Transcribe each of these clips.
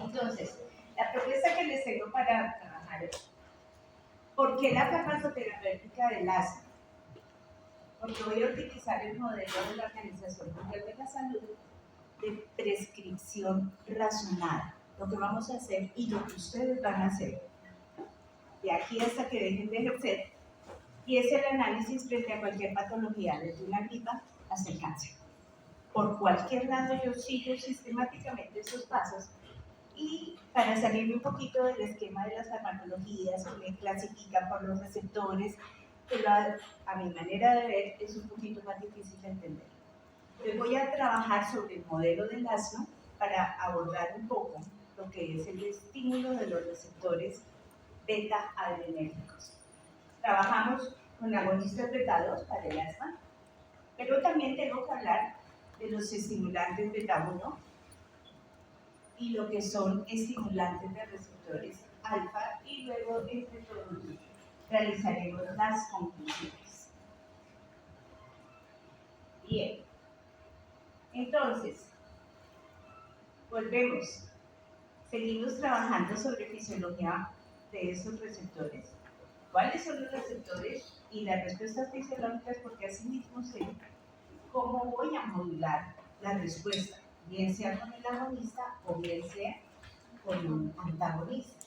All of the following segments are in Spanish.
Entonces, la propuesta que les tengo para trabajar es, ¿por qué la farmacoterapéutica del asma? Porque voy a utilizar el modelo de la Organización Mundial de la Salud de prescripción razonada. Lo que vamos a hacer y lo que ustedes van a hacer de aquí hasta que dejen de ejercer, y es el análisis frente a cualquier patología, desde una gripa hasta el cáncer. Por cualquier lado yo sigo sistemáticamente esos pasos, y para salirme un poquito del esquema de las farmacologías que me clasifican por los receptores, pero a mi manera de ver es un poquito más difícil de entender. Yo voy a trabajar sobre el modelo del asma para abordar un poco lo que es el estímulo de los receptores beta-adrenérgicos. Trabajamos con agonistas beta-2 para el asma, pero también tengo que hablar de los estimulantes beta-1 y lo que son estimulantes de receptores alfa, y luego entre todos realizaremos las conclusiones. Bien, entonces, volvemos. Seguimos trabajando sobre fisiología de esos receptores. ¿Cuáles son los receptores? Y las respuestas fisiológicas, porque así mismo sé cómo voy a modular la respuesta, bien sea con el agonista o bien sea con un antagonista.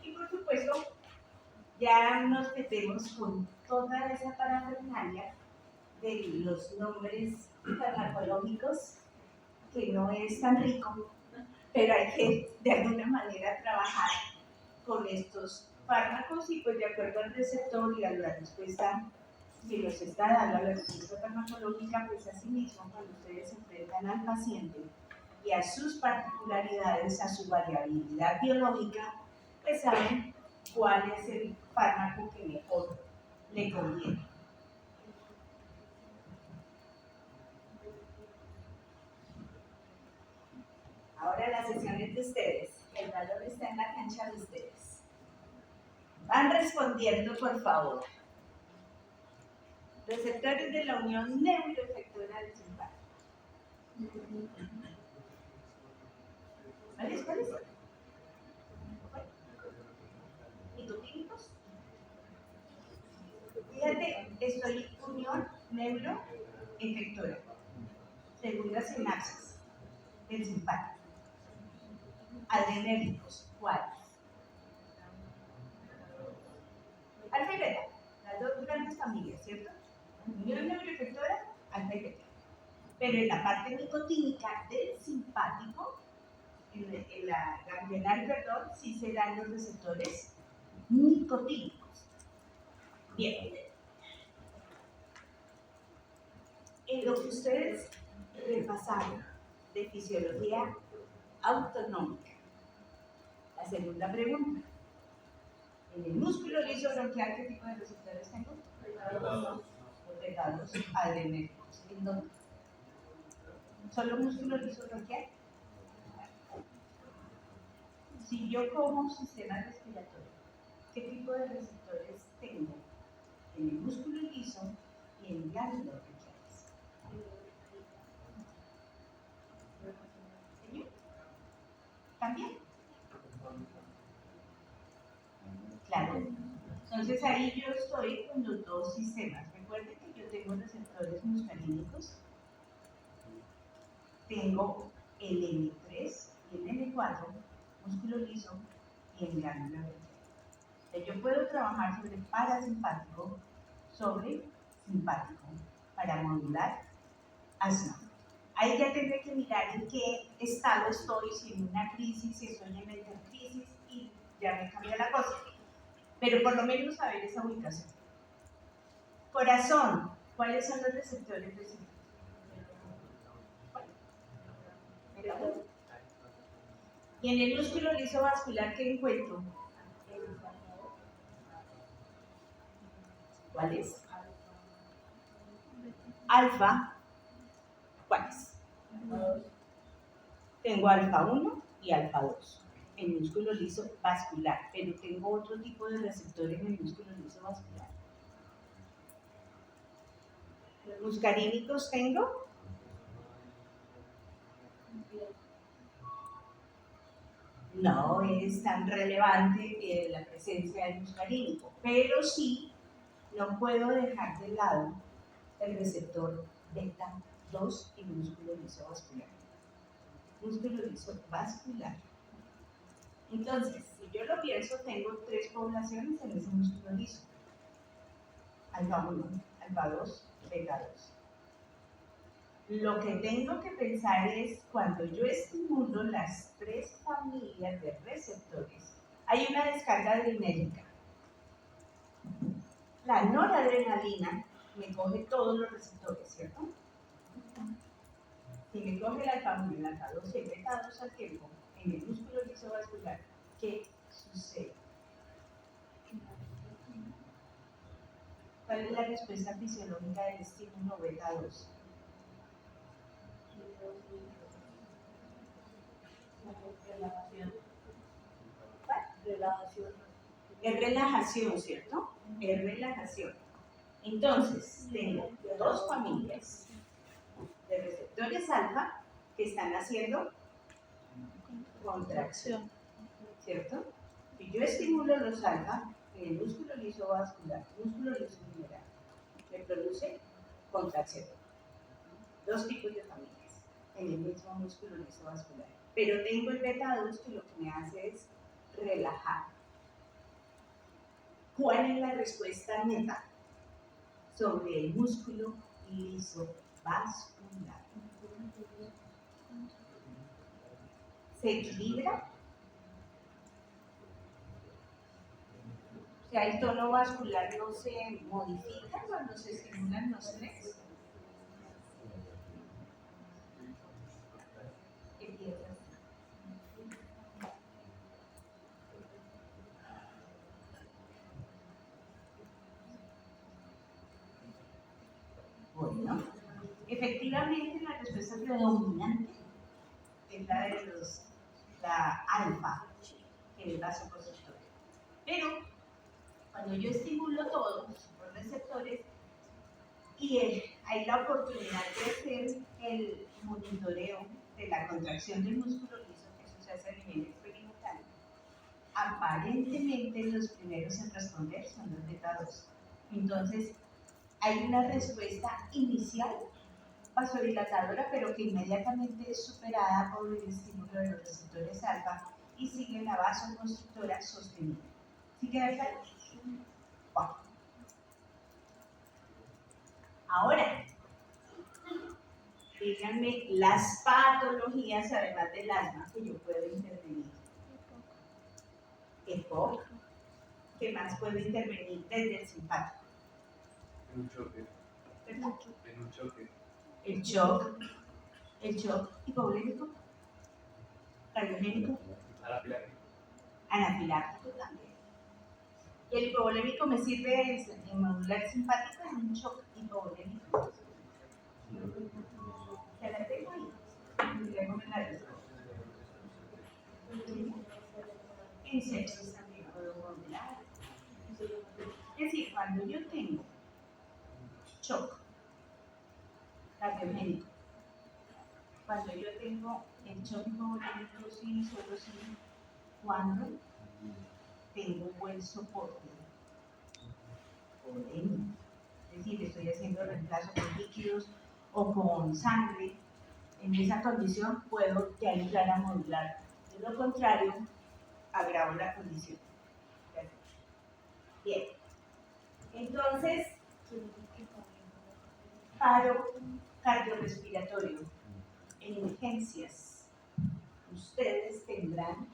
Y por supuesto, ya nos metemos con toda esa parafernalia de los nombres farmacológicos, que no es tan rico, pero hay que de alguna manera trabajar con estos fármacos, y pues de acuerdo al receptor y a la respuesta que nos está dando, a la respuesta farmacológica, pues así mismo cuando ustedes se enfrentan al paciente y a sus particularidades, a su variabilidad biológica, pues saben cuál es el fármaco que mejor le conviene. Ahora la sesión es de ustedes, el valor está en la cancha de ustedes. Van respondiendo, por favor. Receptores de la unión neuroefectora del simpático. ¿Cuáles? ¿Nicotínicos? Fíjate, estoy unión neuroefectora. Segunda sinapsis del simpático. Adrenérgicos, ¿cuáles? Alfa y beta, las dos grandes familias, ¿cierto? Unión neuroefectora, alfa y beta. Pero en la parte nicotínica del simpático, en la ganglionar, perdón, sí se dan los receptores nicotínicos. Bien. En lo que ustedes repasaron de fisiología autonómica, la segunda pregunta. En el músculo liso bronquial, ¿qué tipo de receptores tengo? Los beta-2 adrenérgicos. ¿En dónde? ¿Solo músculo liso bronquial? Si yo como sistema respiratorio, ¿qué tipo de receptores tengo en el músculo liso y en glándulas bronquiales? ¿Señor? ¿También? Claro. Entonces ahí yo estoy con los dos sistemas. Recuerden que yo tengo receptores muscarínicos, tengo el M3 y el M4, músculo liso y en glándula bronquial. Yo puedo trabajar sobre parasimpático, sobre simpático, para modular asma. Ahí ya tendré que mirar en qué estado estoy, si en una crisis, si estoy en medio de crisis, y ya me cambia la cosa. Pero por lo menos saber esa ubicación. Corazón, ¿cuáles son los receptores de simpático? Y en el músculo liso vascular, ¿qué encuentro? ¿Cuál es? Alfa. ¿Cuáles? Tengo alfa 1 y alfa 2 en músculo liso vascular, pero tengo otro tipo de receptores en el músculo liso vascular. ¿Los muscarínicos tengo? no es tan relevante la presencia del muscarínico, pero sí no puedo dejar de lado el receptor beta 2 y músculo liso vascular. Músculo liso vascular. Entonces, si yo lo pienso, tengo tres poblaciones en ese músculo liso. Alfa 1, alfa 2, beta 2. Lo que tengo que pensar es cuando yo estimulo las tres familias de receptores, hay una descarga adrenérgica. La noradrenalina me coge todos los receptores, ¿cierto? Si me coge la alfa 1, el alfa 2 y el beta 2 al tiempo, en el músculo liso vascular, ¿qué sucede? ¿Cuál es la respuesta fisiológica del estímulo beta 2? Relajación. Relajación. Es relajación, ¿cierto? Es relajación. Entonces, tengo dos familias de receptores alfa que están haciendo contracción, ¿cierto? Si yo estimulo los alfa en el músculo liso vascular, músculo liso general, me produce contracción. Dos tipos de familias en el mismo músculo liso vascular. Pero tengo el beta 2 que lo que me hace es relajar. ¿Cuál es la respuesta neta sobre el músculo liso vascular? ¿Se equilibra? O sea, el tono vascular no se modifica cuando se estimulan los tres. ¿Qué piensas? Bueno, efectivamente la respuesta predominante es la de la alfa, que es el vasoconstrictor. Pero cuando yo estimulo todos los receptores y hay la oportunidad de hacer el monitoreo de la contracción del músculo liso, que eso se hace a nivel experimental, aparentemente los primeros en responder son los beta 2. Entonces, hay una respuesta inicial vasodilatadora, pero que inmediatamente es superada por el estímulo de los receptores alfa y sigue la vasoconstrictora sostenida. ¿Sí queda claro? Wow. Ahora, díganme las patologías, además del asma, que yo puedo intervenir. EPOC, ¿qué más puedo intervenir desde el simpático? En un choque. ¿Perdón? En un choque. El shock hipovolémico, cardiogénico, anafiláctico también. El hipovolémico me sirve en modular simpático en un shock hipovolémico. Se la tengo ahí. Déjame la respuesta. En sepsis también puedo modular. Es decir, cuando yo tengo shock cardiogénico, cuando yo tengo el shock hipovolémico, sí, solo sí, cuando tengo un buen soporte volémico. Es decir, estoy haciendo reemplazo con líquidos o con sangre. En esa condición puedo ya entrar a modular. De lo contrario, agravo la condición. Bien. Entonces, paro cardiorrespiratorio en urgencias. Ustedes tendrán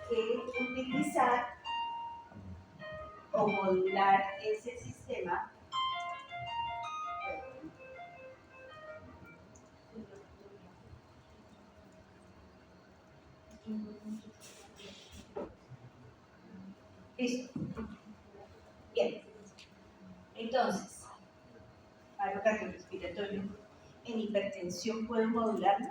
que utilizar o modular ese sistema listo. Bien. Entonces, paro cardiorrespiratorio. En hipertensión puedo modularlo.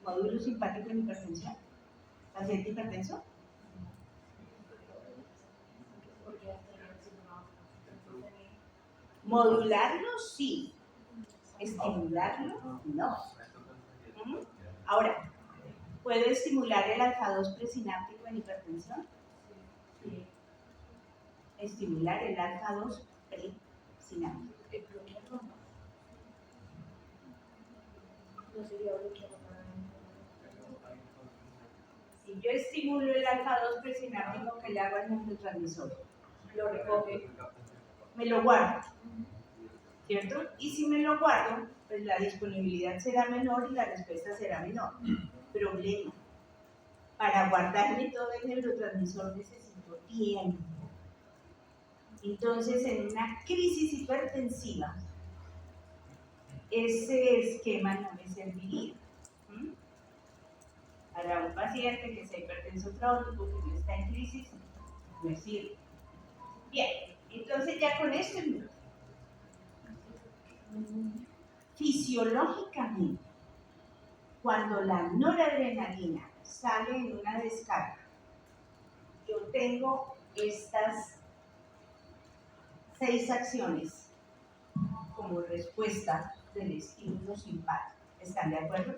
Módulo simpático en hipertensión. ¿Paciente hipertenso? Modularlo sí, ¿Estimularlo? No. ¿Mm? Ahora, ¿puedo estimular el alfa-2 presináptico en hipertensión? Sí. Estimular el alfa-2 presináptico. El problema no sería bloqueado para Si yo estimulo el alfa-2 presináptico, ¿qué le hago al neurotransmisor? lo recoge. Me lo guardo, ¿cierto? Y si me lo guardo, pues la disponibilidad será menor y la respuesta será menor. Problema. Para guardarme todo el neurotransmisor necesito tiempo. Entonces, en una crisis hipertensiva, ese esquema no me serviría. ¿Mm? Para un paciente que sea hipertenso crónico, que no está en crisis, no sirve. Bien, entonces ya con esto, fisiológicamente, cuando la noradrenalina sale en una descarga, yo tengo estas 6 acciones como respuesta del estímulo simpático. ¿Están de acuerdo?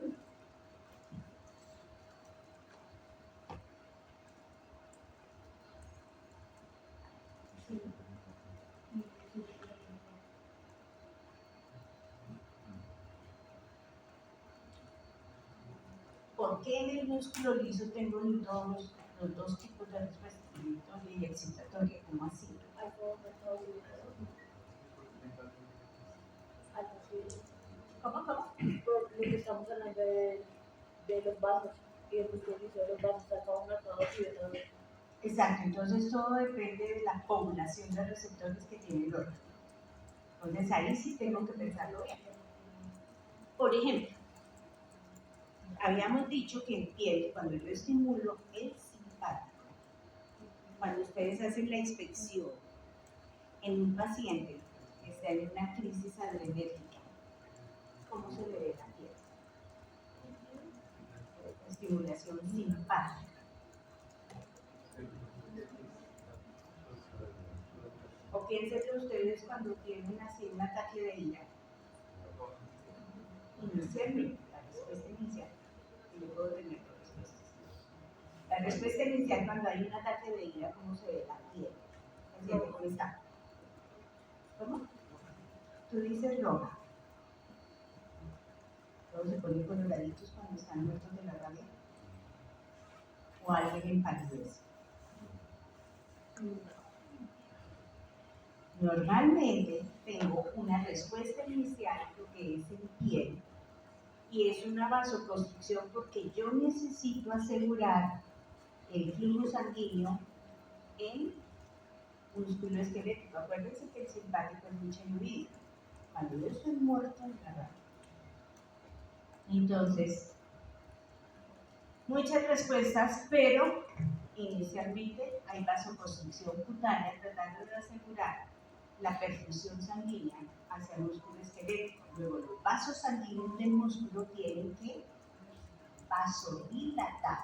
¿Por qué en el músculo liso tengo los dos tipos de respuesta, inhibitoria y excitatoria? ¿Cómo así? ¿Cómo? Por lo que estamos hablando de los vasos y el musculizo de los vasos, saca uno a todos y de todos. Exacto, entonces todo depende de la población de receptores que tiene el órgano. Entonces ahí sí tengo que pensarlo bien. Por ejemplo, habíamos dicho que en piel, cuando yo estimulo el simpático, cuando ustedes hacen la inspección en un paciente que está en una crisis adrenérgica, ¿cómo se le ve la piel? Estimulación simpática. O piénsense ustedes cuando tienen así un ataque de ira. Inicialmente, la respuesta inicial. Y yo puedo tener dos respuestas. La respuesta inicial cuando hay un ataque de ira, ¿cómo se ve la piel? ¿Se siente cómo está? ¿Cómo? Tú dices roja. Todos se ponen coloraditos cuando están muertos de la rabia. O alguien empalidece. Normalmente tengo una respuesta inicial, lo que es en piel, y es una vasoconstricción porque yo necesito asegurar el flujo sanguíneo en músculo esquelético. Acuérdense que el simpático es lucha y huida. Cuando yo estoy muerto en la rabia. Entonces, muchas respuestas, pero inicialmente hay vasoconstricción cutánea tratando de asegurar la perfusión sanguínea hacia el músculo esquelético. Luego los vasos sanguíneos del músculo tienen que vasodilatar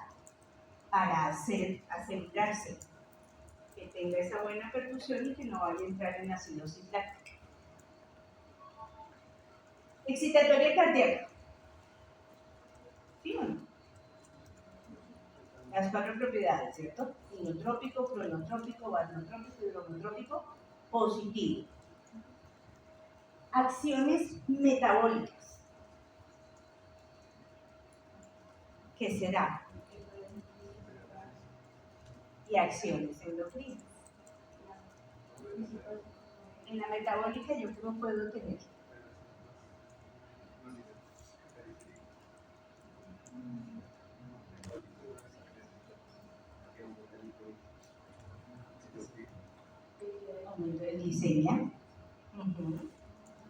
para asegurarse que tenga esa buena perfusión y que no vaya a entrar en acidosis láctica. Excitatoria cardíaca. ¿Sí o no? Las 4 propiedades, ¿cierto? Inotrópico, cronotrópico, barnotrópico y bromotrópico positivo. Acciones metabólicas. ¿Qué será? Y acciones endocrinas. En la metabólica yo creo que puedo tener aumento de glicemia.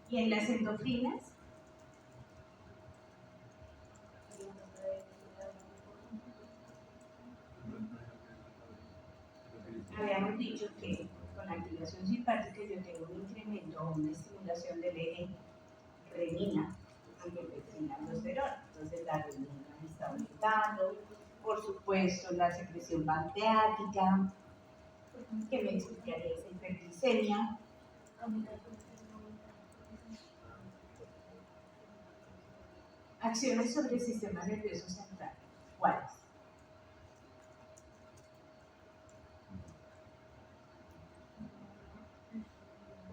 Y en las endocrinas, habíamos dicho que con la activación simpática yo tengo un incremento o una estimulación del eje renina, angiotensina, aldosterona. Entonces la renina está aumentando, por supuesto la secreción pancreática, que me explicaría esa hiperglicemia. Acciones sobre el sistema nervioso central. ¿Cuáles?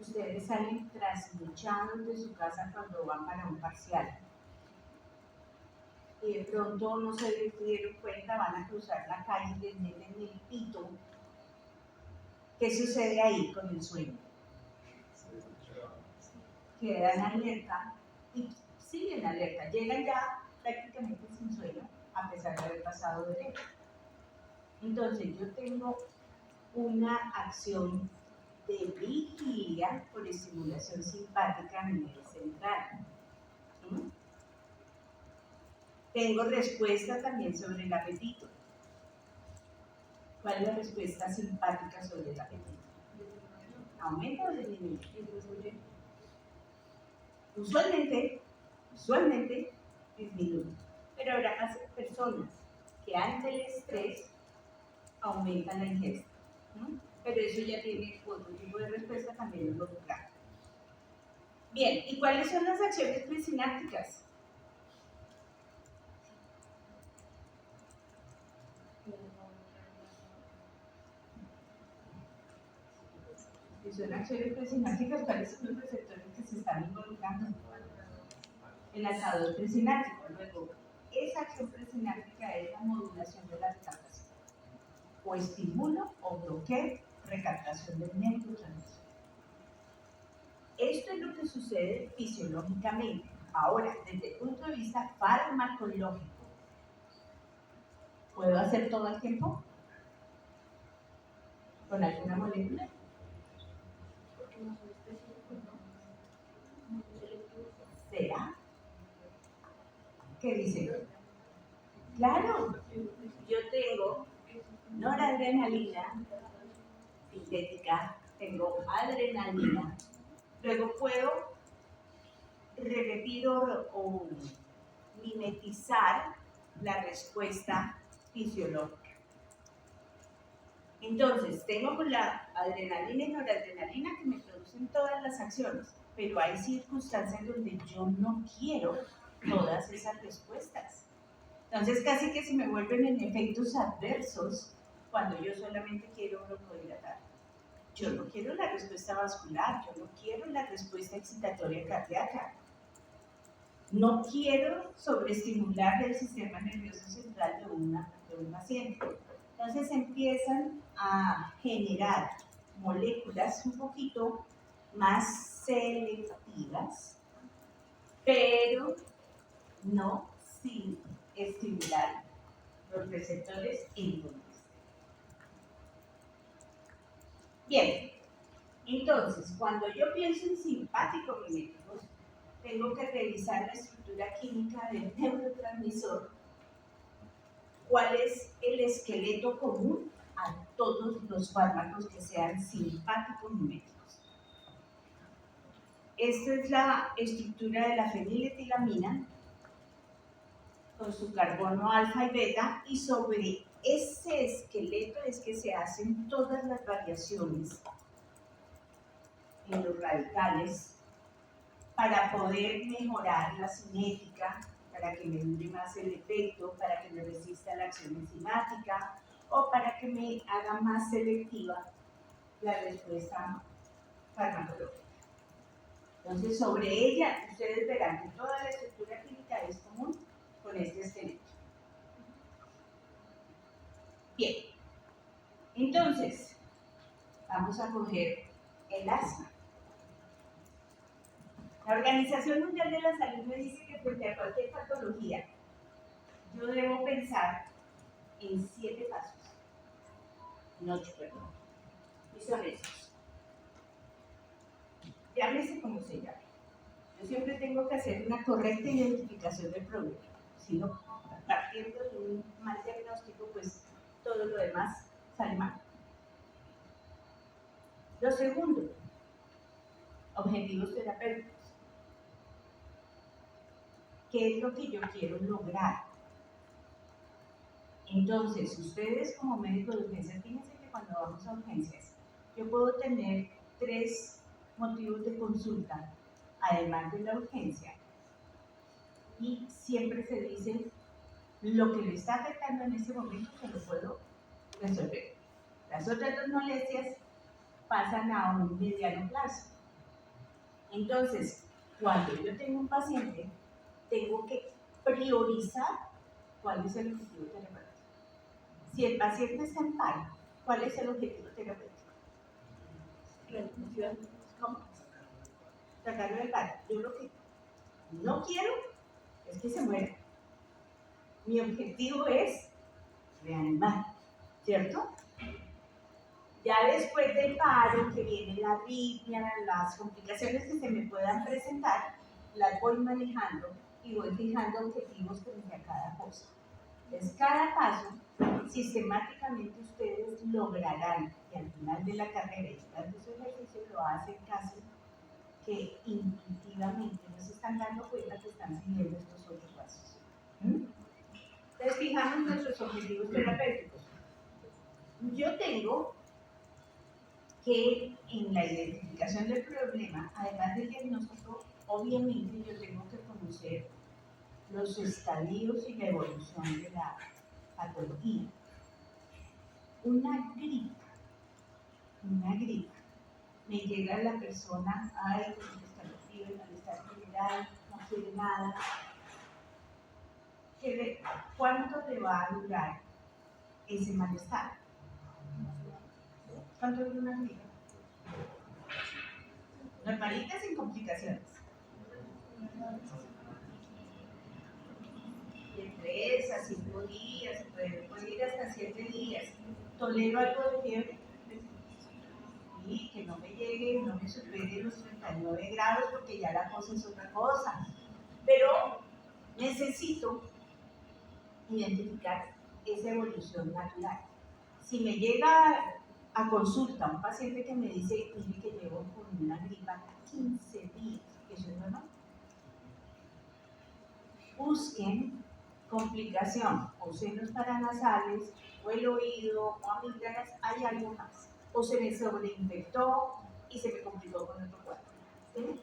Ustedes salen trasnochados de su casa cuando van para un parcial. Y de pronto no se dieron cuenta, van a cruzar la calle y les meten el pito. ¿Qué sucede ahí con el sueño? Quedan alerta y siguen alerta. Llegan ya prácticamente sin sueño, a pesar de haber pasado de lejos. Entonces, yo tengo una acción de vigilia por estimulación simpática a nivel central. ¿Mm? Tengo respuesta también sobre el apetito. ¿Cuál es la respuesta simpática sobre el apetito? ¿Aumenta o disminuye? Usualmente disminuye. Pero habrá personas que ante el estrés aumentan la ingesta. ¿No? Pero eso ya tiene otro tipo de respuesta también involucrada. Bien, ¿y cuáles son las acciones presinápticas? Si son acciones presinápticas, ¿cuáles son los receptores que se están involucrando? El altador presináptico. Luego, esa acción presináptica es la modulación de la recaptación. O estimulo o bloqueo recaptación del neurotransmisor. Esto es lo que sucede fisiológicamente. Ahora, desde el punto de vista farmacológico, ¿puedo hacer todo el tiempo? ¿Con alguna molécula? ¿Será? ¿Qué dice? Claro, yo tengo noradrenalina sintética, tengo adrenalina, luego puedo repetir o mimetizar la respuesta fisiológica. Entonces, tengo con la adrenalina y noradrenalina que me producen todas las acciones, pero hay circunstancias donde yo no quiero todas esas respuestas. Entonces, casi que se me vuelven en efectos adversos cuando yo solamente quiero broncohidratar. Yo no quiero la respuesta vascular, yo no quiero la respuesta excitatoria cardíaca. No quiero sobreestimular el sistema nervioso central de un paciente. Entonces empiezan a generar moléculas un poquito más selectivas, pero no sin estimular los receptores endógenos. Bien, entonces, cuando yo pienso en simpáticos miméticos, tengo que revisar la estructura química del neurotransmisor. ¿Cuál es el esqueleto común a todos los fármacos que sean simpáticos miméticos? Esta es la estructura de la feniletilamina con su carbono alfa y beta, y sobre ese esqueleto es que se hacen todas las variaciones en los radicales para poder mejorar la cinética, para que me dure más el efecto, para que me resista la acción enzimática o para que me haga más selectiva la respuesta farmacológica. Entonces, sobre ella, ustedes verán que toda la estructura química es común con este esqueleto. Bien, entonces, vamos a coger el asma. La Organización Mundial de la Salud me dice que frente a cualquier patología, yo debo pensar en 7 pasos. No, perdón. Y son esos. Llámese como se llame. Yo siempre tengo que hacer una correcta identificación del problema. Si no, partiendo de un mal diagnóstico, pues todo lo demás sale mal. Lo segundo, objetivos terapéuticos. ¿Qué es lo que yo quiero lograr? Entonces, ustedes como médicos de urgencias, fíjense que cuando vamos a urgencias, yo puedo tener 3 motivos de consulta, además de la urgencia. y siempre se dice lo que le está afectando en ese momento se lo puedo resolver. Las otras dos molestias pasan a un mediano plazo. Entonces, cuando yo tengo un paciente, tengo que priorizar cuál es el objetivo terapéutico. Si el paciente está en paro, ¿cuál es el objetivo terapéutico? Reducción. ¿Cómo? Sacarlo del paro. Yo lo que no quiero es que se muera. Mi objetivo es reanimar, ¿cierto? Ya después del paro, que viene la arritmia, las complicaciones que se me puedan presentar, las voy manejando y voy fijando objetivos frente a cada cosa. Entonces, cada paso, sistemáticamente ustedes lograrán que al final de la carrera, y tanto su ejercicio lo hacen casi que intuitivamente no se están dando cuenta que están siguiendo estos otros pasos. Entonces, fijamos nuestros objetivos terapéuticos. Yo tengo que en la identificación del problema, además del diagnóstico, obviamente yo tengo que conocer los estadios y la evolución de la patología. Una gripa, me llega la persona, ay, con el escalofrío, el malestar general, no quiere nada. ¿Cuánto le va a durar ese malestar? ¿Cuánto dura una gripa? Normalita sin complicaciones. De 3 a 5 días, puede ir hasta 7 días. Tolero algo de fiebre y que no me llegue, no me supere los 39 grados porque ya la cosa es otra cosa. Pero necesito identificar esa evolución natural. Si me llega a consulta un paciente que me dice, mire que llevo con una gripa 15 días, eso es normal. Busquen complicación, o senos paranasales, o el oído, o amígdalas, hay algo más. O se me sobreinfectó y se me complicó con otro cuerpo. ¿Sí?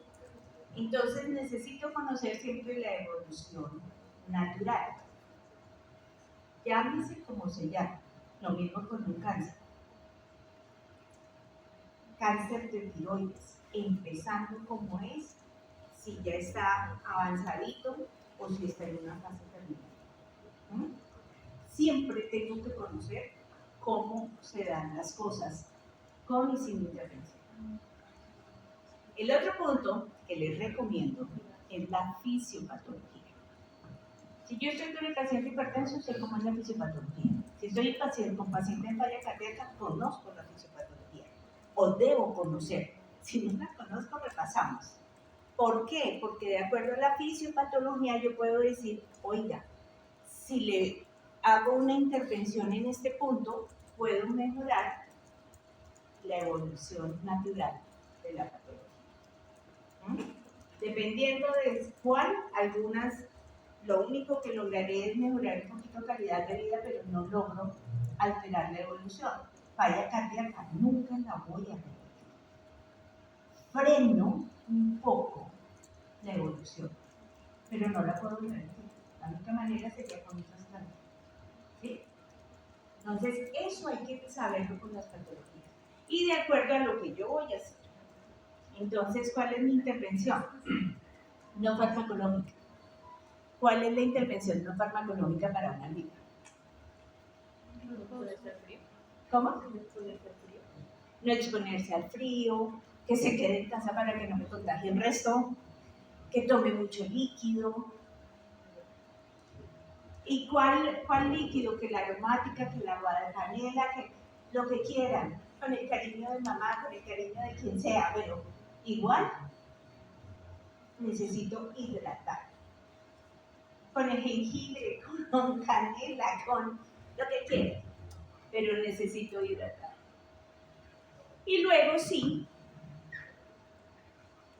Entonces necesito conocer siempre la evolución natural. Llámese como se llame, lo mismo con un cáncer. Cáncer de tiroides, empezando como es, si ya está avanzadito o si está en una fase terminal. Siempre tengo que conocer cómo se dan las cosas con y sin intervención. El otro punto que les recomiendo es la fisiopatología. Si yo estoy con el paciente hipertenso, sé cómo es la fisiopatología. Si estoy con paciente en falla cardíaca, conozco la fisiopatología. O debo conocer. Si no la conozco, repasamos. ¿Por qué? Porque de acuerdo a la fisiopatología yo puedo decir, oiga, si le hago una intervención en este punto, puedo mejorar la evolución natural de la patología. Dependiendo de cuál, algunas, lo único que lograré es mejorar un poquito calidad de vida, pero no logro alterar la evolución. Falla cardíaca, nunca la voy a revertir. Freno un poco la evolución, pero no la puedo revertir. La única manera sería con un trasplante. ¿Sí? Entonces, eso hay que saberlo con las patologías. Y de acuerdo a lo que yo voy a hacer. Entonces, ¿cuál es mi intervención? No farmacológica. ¿Cuál es la intervención no farmacológica para una gripa? ¿Cómo? No exponerse al frío, que se quede en casa para que no me contagie el resto, que tome mucho líquido. ¿Y cuál líquido? Que la aromática, que la guadacanela, que lo que quieran, con el cariño de mamá, con el cariño de quien sea, pero igual necesito hidratar. Con el jengibre, con canela, con lo que quieran, pero necesito hidratar. Y luego sí,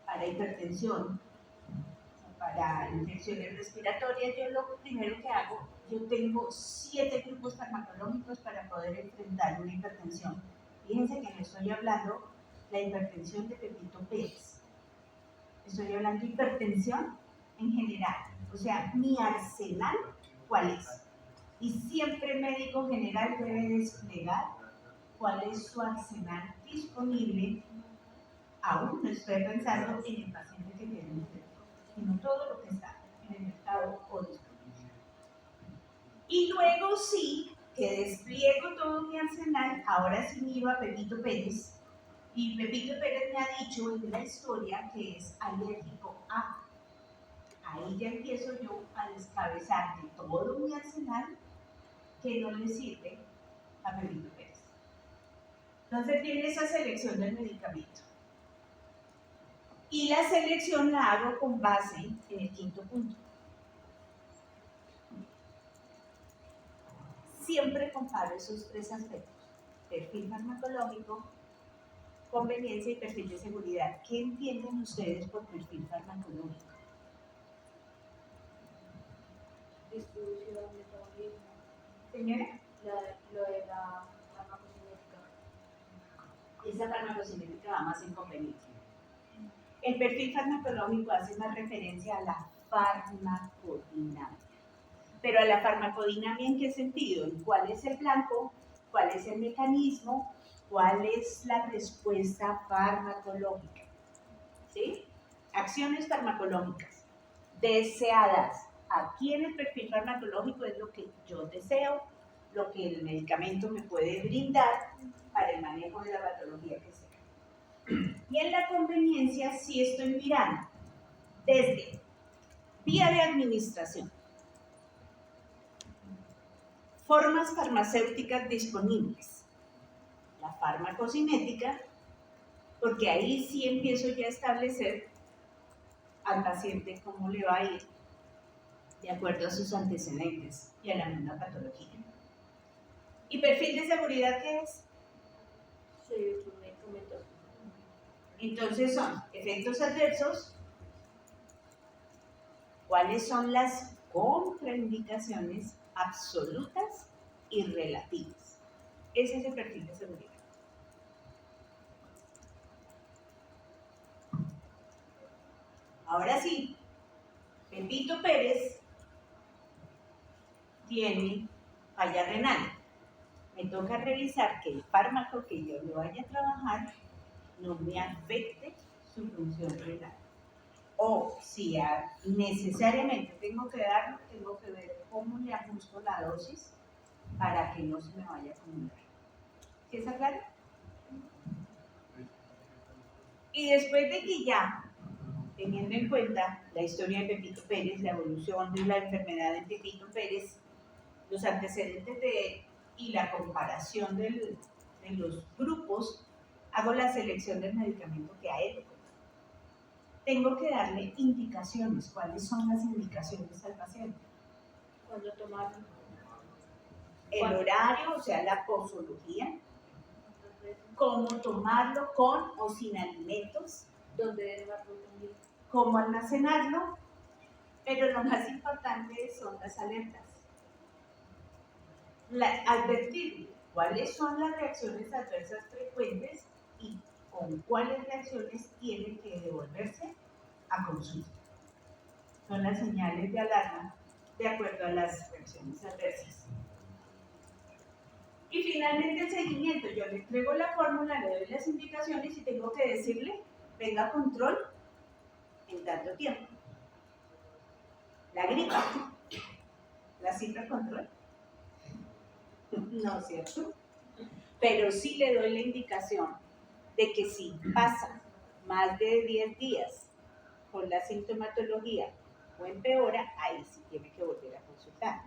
para hipertensión, para infecciones respiratorias, yo lo primero que hago, yo tengo 7 grupos farmacológicos para poder enfrentar una hipertensión. Fíjense que no estoy hablando la hipertensión de Pepito Pérez. Estoy hablando de hipertensión en general. O sea, mi arsenal, ¿cuál es? Y siempre el médico general debe desplegar cuál es su arsenal disponible. Aún no estoy pensando en el paciente que tiene enfermo, sino todo lo que está en el mercado o disponible. Y luego sí, que despliego todo mi arsenal, ahora sí me iba a Pepito Pérez, y Pepito Pérez me ha dicho en la historia que es alérgico a. Ahí ya empiezo yo a descabezar de todo mi arsenal que no le sirve a Pepito Pérez. Entonces viene esa selección del medicamento. Y la selección la hago con base en el quinto punto. Siempre comparo esos tres aspectos: perfil farmacológico, conveniencia y perfil de seguridad. ¿Qué entienden ustedes por perfil farmacológico? Distribución, metabolismo, Señora, lo de la farmacocinética. esa farmacocinética va más en conveniencia. El perfil farmacológico hace más referencia a la farmacodinámica. Pero a la farmacodinámica, ¿en qué sentido? ¿Cuál es el blanco? ¿Cuál es el mecanismo? ¿Cuál es la respuesta farmacológica? ¿Sí? Acciones farmacológicas deseadas. Aquí en el perfil farmacológico es lo que yo deseo, lo que el medicamento me puede brindar para el manejo de la patología que sea. Y en la conveniencia sí estoy mirando desde vía de administración, formas farmacéuticas disponibles, la farmacocinética, porque ahí sí empiezo ya a establecer al paciente cómo le va a ir de acuerdo a sus antecedentes y a la misma patología. ¿Y perfil de seguridad qué es? Sí, sus medicamentos. Entonces son efectos adversos, cuáles son las contraindicaciones absolutas y relativas. Ese es el perfil de seguridad. Ahora sí, Pepito Pérez tiene falla renal. Me toca revisar que el fármaco que yo le vaya a trabajar no me afecte su función renal. O si necesariamente tengo que darlo, tengo que ver cómo le ajusto la dosis para que no se me vaya a acumular. ¿Sí está claro? Y después de que ya, teniendo en cuenta la historia de Pepito Pérez, la evolución de la enfermedad de Pepito Pérez, los antecedentes de él y la comparación de los grupos, hago la selección del medicamento que a él le conviene. Tengo que darle indicaciones. ¿Cuáles son las indicaciones al paciente? Cuando tomarlo, El horario, o sea, la posología, cómo tomarlo con o sin alimentos, donde debe consumir. cómo almacenarlo, pero lo más importante son las alertas. Advertir cuáles son las reacciones adversas frecuentes y con cuáles reacciones tienen que devolverse a consulta. Son las señales de alarma de acuerdo a las reacciones adversas. Y finalmente el seguimiento. Yo le entrego la fórmula, le doy las indicaciones y tengo que decirle, venga control en tanto tiempo. La gripa, la cita control. No, ¿cierto? Pero sí le doy la indicación de que si pasa más de 10 días con la sintomatología o empeora, ahí sí tiene que volver a consultar.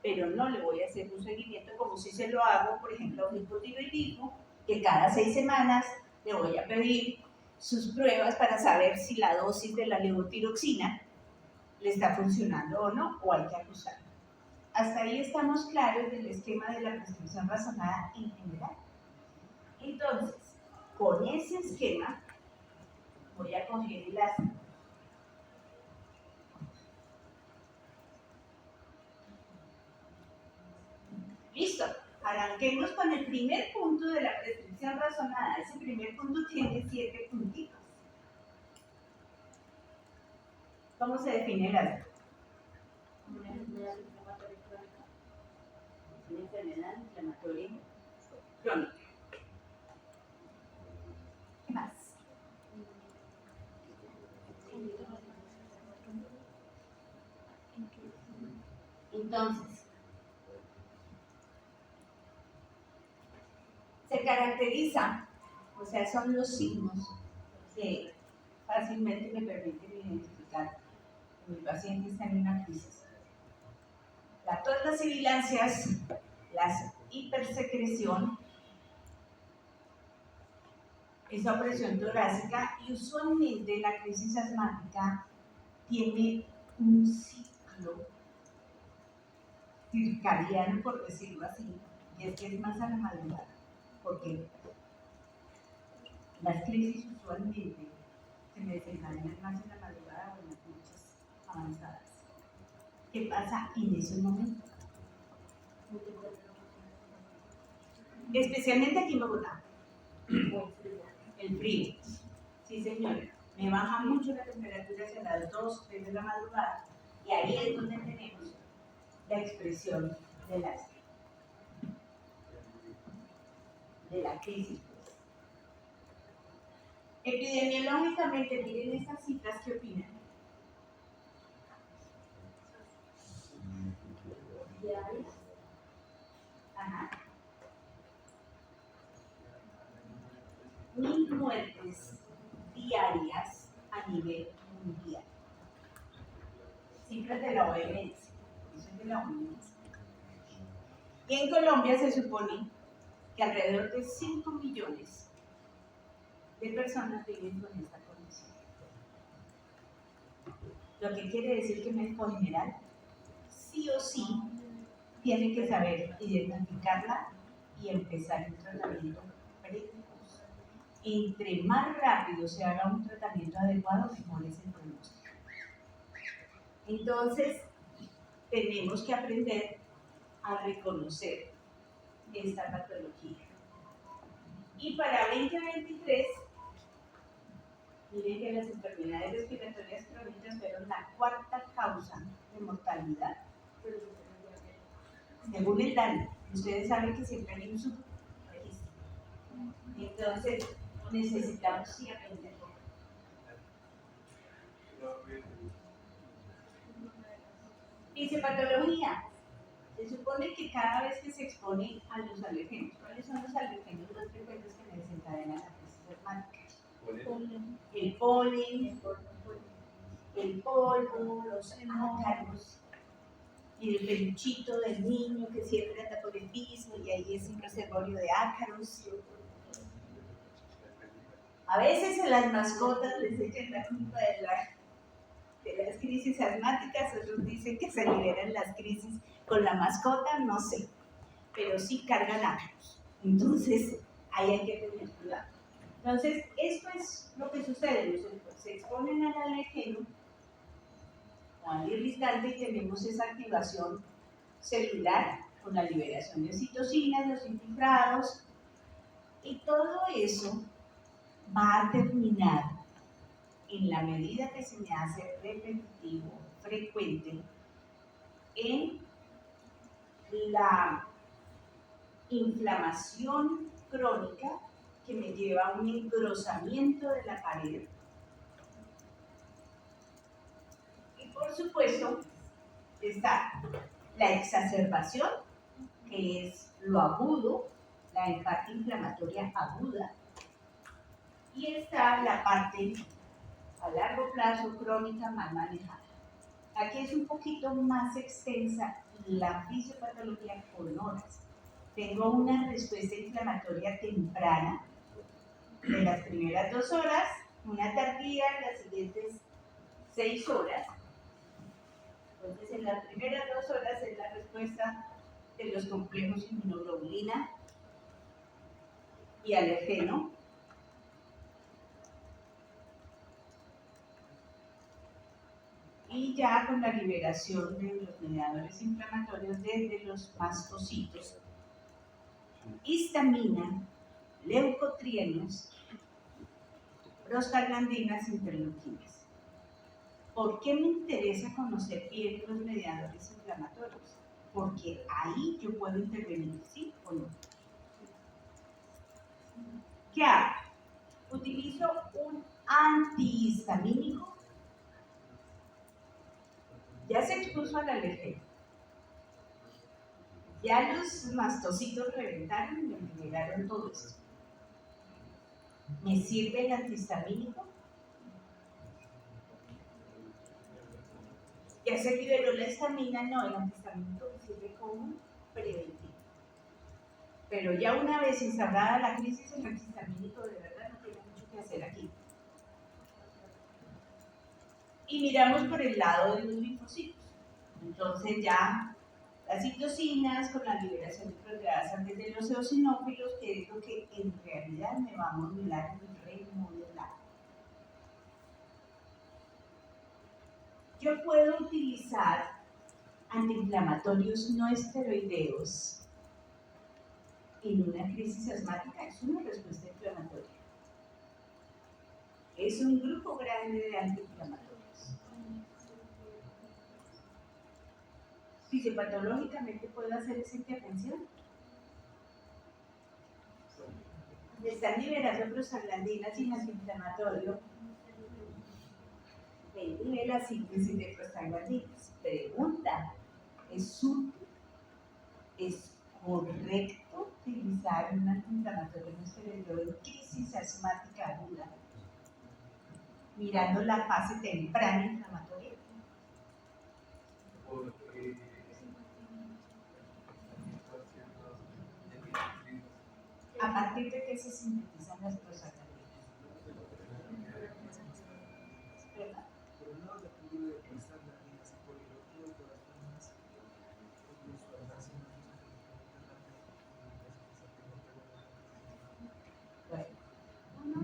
Pero no le voy a hacer un seguimiento como si se lo hago, por ejemplo, a un hipotiroidismo, que cada 6 semanas le voy a pedir sus pruebas para saber si la dosis de la levotiroxina le está funcionando o no, o hay que ajustarla. Hasta ahí estamos claros del esquema de la prescripción razonada en general. Entonces, con ese esquema, voy a coger el ácido. Listo, arranquemos con el primer punto de la prescripción razonada. Ese primer punto tiene 7 puntitos. ¿Cómo se define el ácido? una enfermedad inflamatoria crónica. ¿Qué más? Entonces, se caracteriza, o sea, son los signos que fácilmente me permiten identificar que mi paciente está en una crisis. La tos, las sibilancias, la hipersecreción, esa opresión torácica, y usualmente la crisis asmática tiene un ciclo circadiano, por decirlo así, y es que es más a la madrugada, porque las crisis usualmente se me desencadenan más en la madrugada o en las noches avanzadas. ¿Qué pasa en ese momento? Especialmente aquí en Bogotá, el frío. Sí, señora. Me baja mucho la temperatura hacia las 2, 3 de la madrugada, y ahí es donde tenemos la expresión de la crisis. Epidemiológicamente, miren estas cifras, ¿qué opinan? Ajá. 1000 muertes diarias a nivel mundial. Cifras de la OMS. Eso es de la OMS. Y en Colombia se supone que alrededor de 5 millones de personas viven con esta condición. Lo que quiere decir que un médico general sí o sí tiene que saber identificarla y empezar el tratamiento precoz. Entre más rápido se haga un tratamiento adecuado, mejor es el pronóstico. Entonces, tenemos que aprender a reconocer esta patología. Y para 2023, miren que las enfermedades respiratorias crónicas fueron la cuarta causa de mortalidad, según el DANI. Ustedes saben que siempre hay un subregistro. Entonces, necesitamos sí aprender. Fisiopatología. Se supone que cada vez que se expone a los alergenos, ¿cuáles son los alergenos más frecuentes que desencadenan la crisis asmática? El polen, el polvo, los ácaros, y el peluchito del niño que siempre anda por el piso y ahí es un reservorio de ácaros. A veces en las mascotas les echan la culpa de las crisis asmáticas, otros dicen que se liberan las crisis con la mascota, no sé, pero sí cargan ácaros. Entonces, ahí hay que tener cuidado. Entonces, esto es lo que sucede, se exponen al alergeno o al irritante y tenemos esa activación celular con la liberación de citocinas, los infiltrados, y todo eso va a terminar en la medida que se me hace repetitivo, frecuente, en la inflamación crónica que me lleva a un engrosamiento de la pared. Y por supuesto está la exacerbación, que es lo agudo, la parte inflamatoria aguda, y está la parte a largo plazo crónica mal manejada. Aquí es un poquito más extensa la fisiopatología con horas. Tengo una respuesta inflamatoria temprana de las primeras 2 horas, una tardía en las siguientes 6 horas. Entonces, en las primeras 2 horas es la respuesta de los complejos inmunoglobulina y alergeno. Y ya con la liberación de los mediadores inflamatorios desde los mastocitos, histamina, leucotrienos, prostaglandinas, interleuquinas. ¿Por qué me interesa conocer bien los mediadores inflamatorios? porque ahí yo puedo intervenir, ¿sí o no? ¿Qué hago? Utilizo un antihistamínico. Ya se expuso al alergeno. Ya los mastocitos reventaron y me generaron todo esto. ¿Me sirve el antihistamínico? Ya se liberó la histamina, no, el antihistamínico me sirve como preventivo. Pero ya una vez instaurada la crisis, el antihistamínico de verdad no tiene mucho que hacer aquí. Y miramos por el lado de los linfocitos. Entonces ya las citocinas con la liberación de proteasas antes de los eosinófilos, que es lo que en realidad me va a modular el remodelado. Yo puedo utilizar antiinflamatorios no esteroideos en una crisis asmática, es una respuesta inflamatoria. Es un grupo grande de antiinflamatorios. Fisiopatológicamente puedo hacer esa intervención. Me están liberando prostaglandinas y antiinflamatorio. Me inhibe la síntesis de prostaglandinas. Pregunta, ¿es correcto utilizar un antiinflamatorio no esteroideo en crisis asmática aguda, mirando la fase temprana inflamatoria? Porque ¿A partir de qué se sintetizan las prostaglandinas? ¿Verdad? Por un lado, la figura de prostaglandinas y por el otro, de todas formas, incluso al darse una Bueno, uno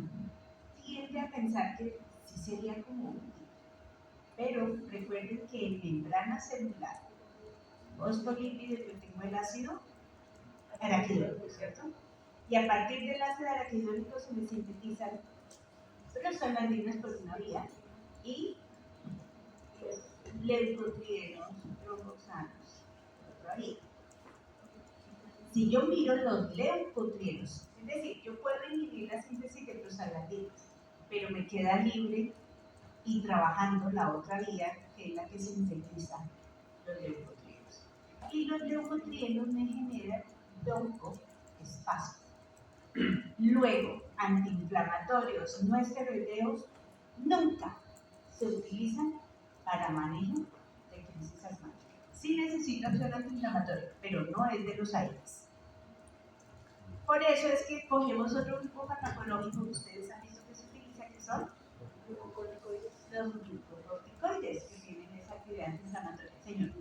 tiende a pensar que sí sería como útil, pero recuerden que en membrana celular, fosfolípidos, yo tengo el ácido araquidónico, ¿cierto? Y a partir del ácido araquidónico se me sintetizan prostaglandinas por una vía y leucotrienos, tromboxanos por otra vía. Si yo miro los leucotrienos, es decir, yo puedo inhibir la síntesis de prostaglandinas, pero me queda libre y trabajando la otra vía, que es la que sintetiza los leucotrienos. Y los leucotrienos me generan broncoespasmo. Luego, antiinflamatorios no esteroideos nunca se utilizan para manejo de crisis asmática. Sí necesito acción antiinflamatoria, pero no es de los AINES. Por eso es que cogemos otro grupo farmacológico que ustedes han visto que se utiliza, que son los glucocorticoides, que tienen esa actividad antiinflamatoria. Señor.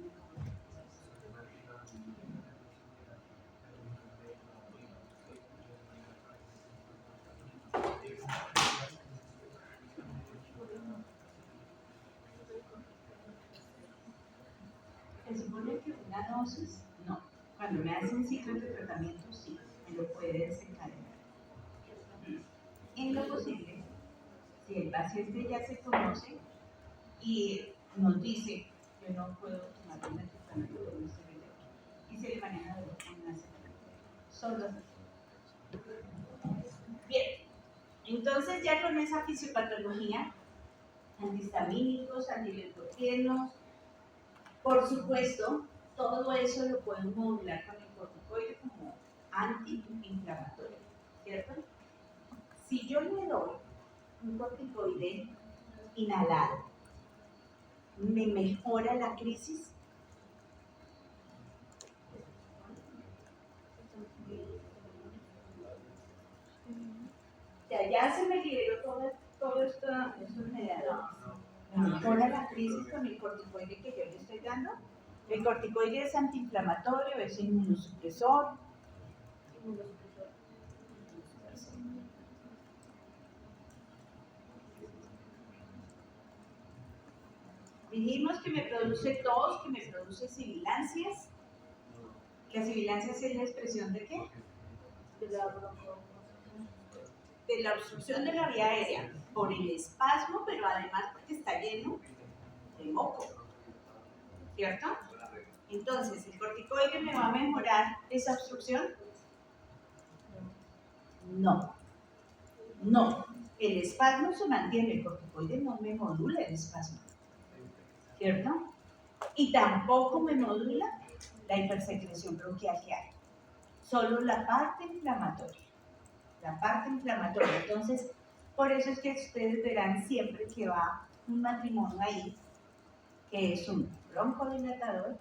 Se supone que una dosis, no. Cuando me hacen ciclos de tratamiento, sí, me lo puede desencadenar. En lo posible, si el paciente ya se conoce y nos dice, yo no puedo tomar un medicamento con este video, y se le maneja de una semana. Solo así. Bien, entonces ya con esa fisiopatología, antihistamínicos, antileucotrienos, por supuesto, todo eso lo podemos modular con el corticoide como antiinflamatorio, ¿cierto? Si yo le doy un corticoide inhalado, ¿me mejora la crisis? Ya se me liberó todo esto mediadores. ¿Me mejora la crisis con el corticoide que yo le estoy dando? El corticoide es antiinflamatorio, es inmunosupresor. Dijimos que me produce tos, que me produce sibilancias. ¿La sibilancia es la expresión de qué? De la obstrucción de la vía aérea, por el espasmo, pero además porque está lleno de moco, ¿cierto? Entonces, ¿el corticoide me va a mejorar esa obstrucción? No, no. El espasmo se mantiene, el corticoide no me modula el espasmo, ¿cierto? Y tampoco me modula la hipersecreción bronquial que hay. Solo la parte inflamatoria. La parte inflamatoria. Entonces, por eso es que ustedes verán siempre que va un matrimonio ahí, que es un broncodilatador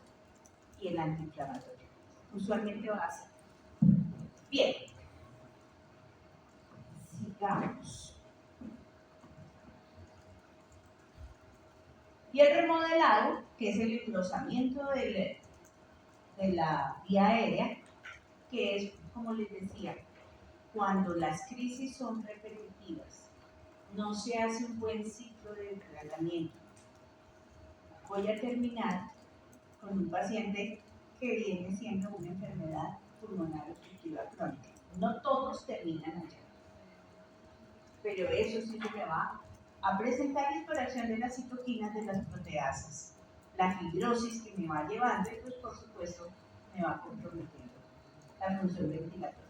y el antiinflamatorio. Usualmente va así. Bien. Sigamos. Y el remodelado, que es el engrosamiento de la vía aérea, que es, como les decía, cuando las crisis son repetitivas, no se hace un buen ciclo de tratamiento. Voy a terminar con un paciente que viene siendo una enfermedad pulmonar obstructiva crónica. No todos terminan allá, pero eso sí se me va a presentar dispersión de las citoquinas de las proteasas, la fibrosis que me va llevando y pues por supuesto me va comprometiendo la función ventilatoria.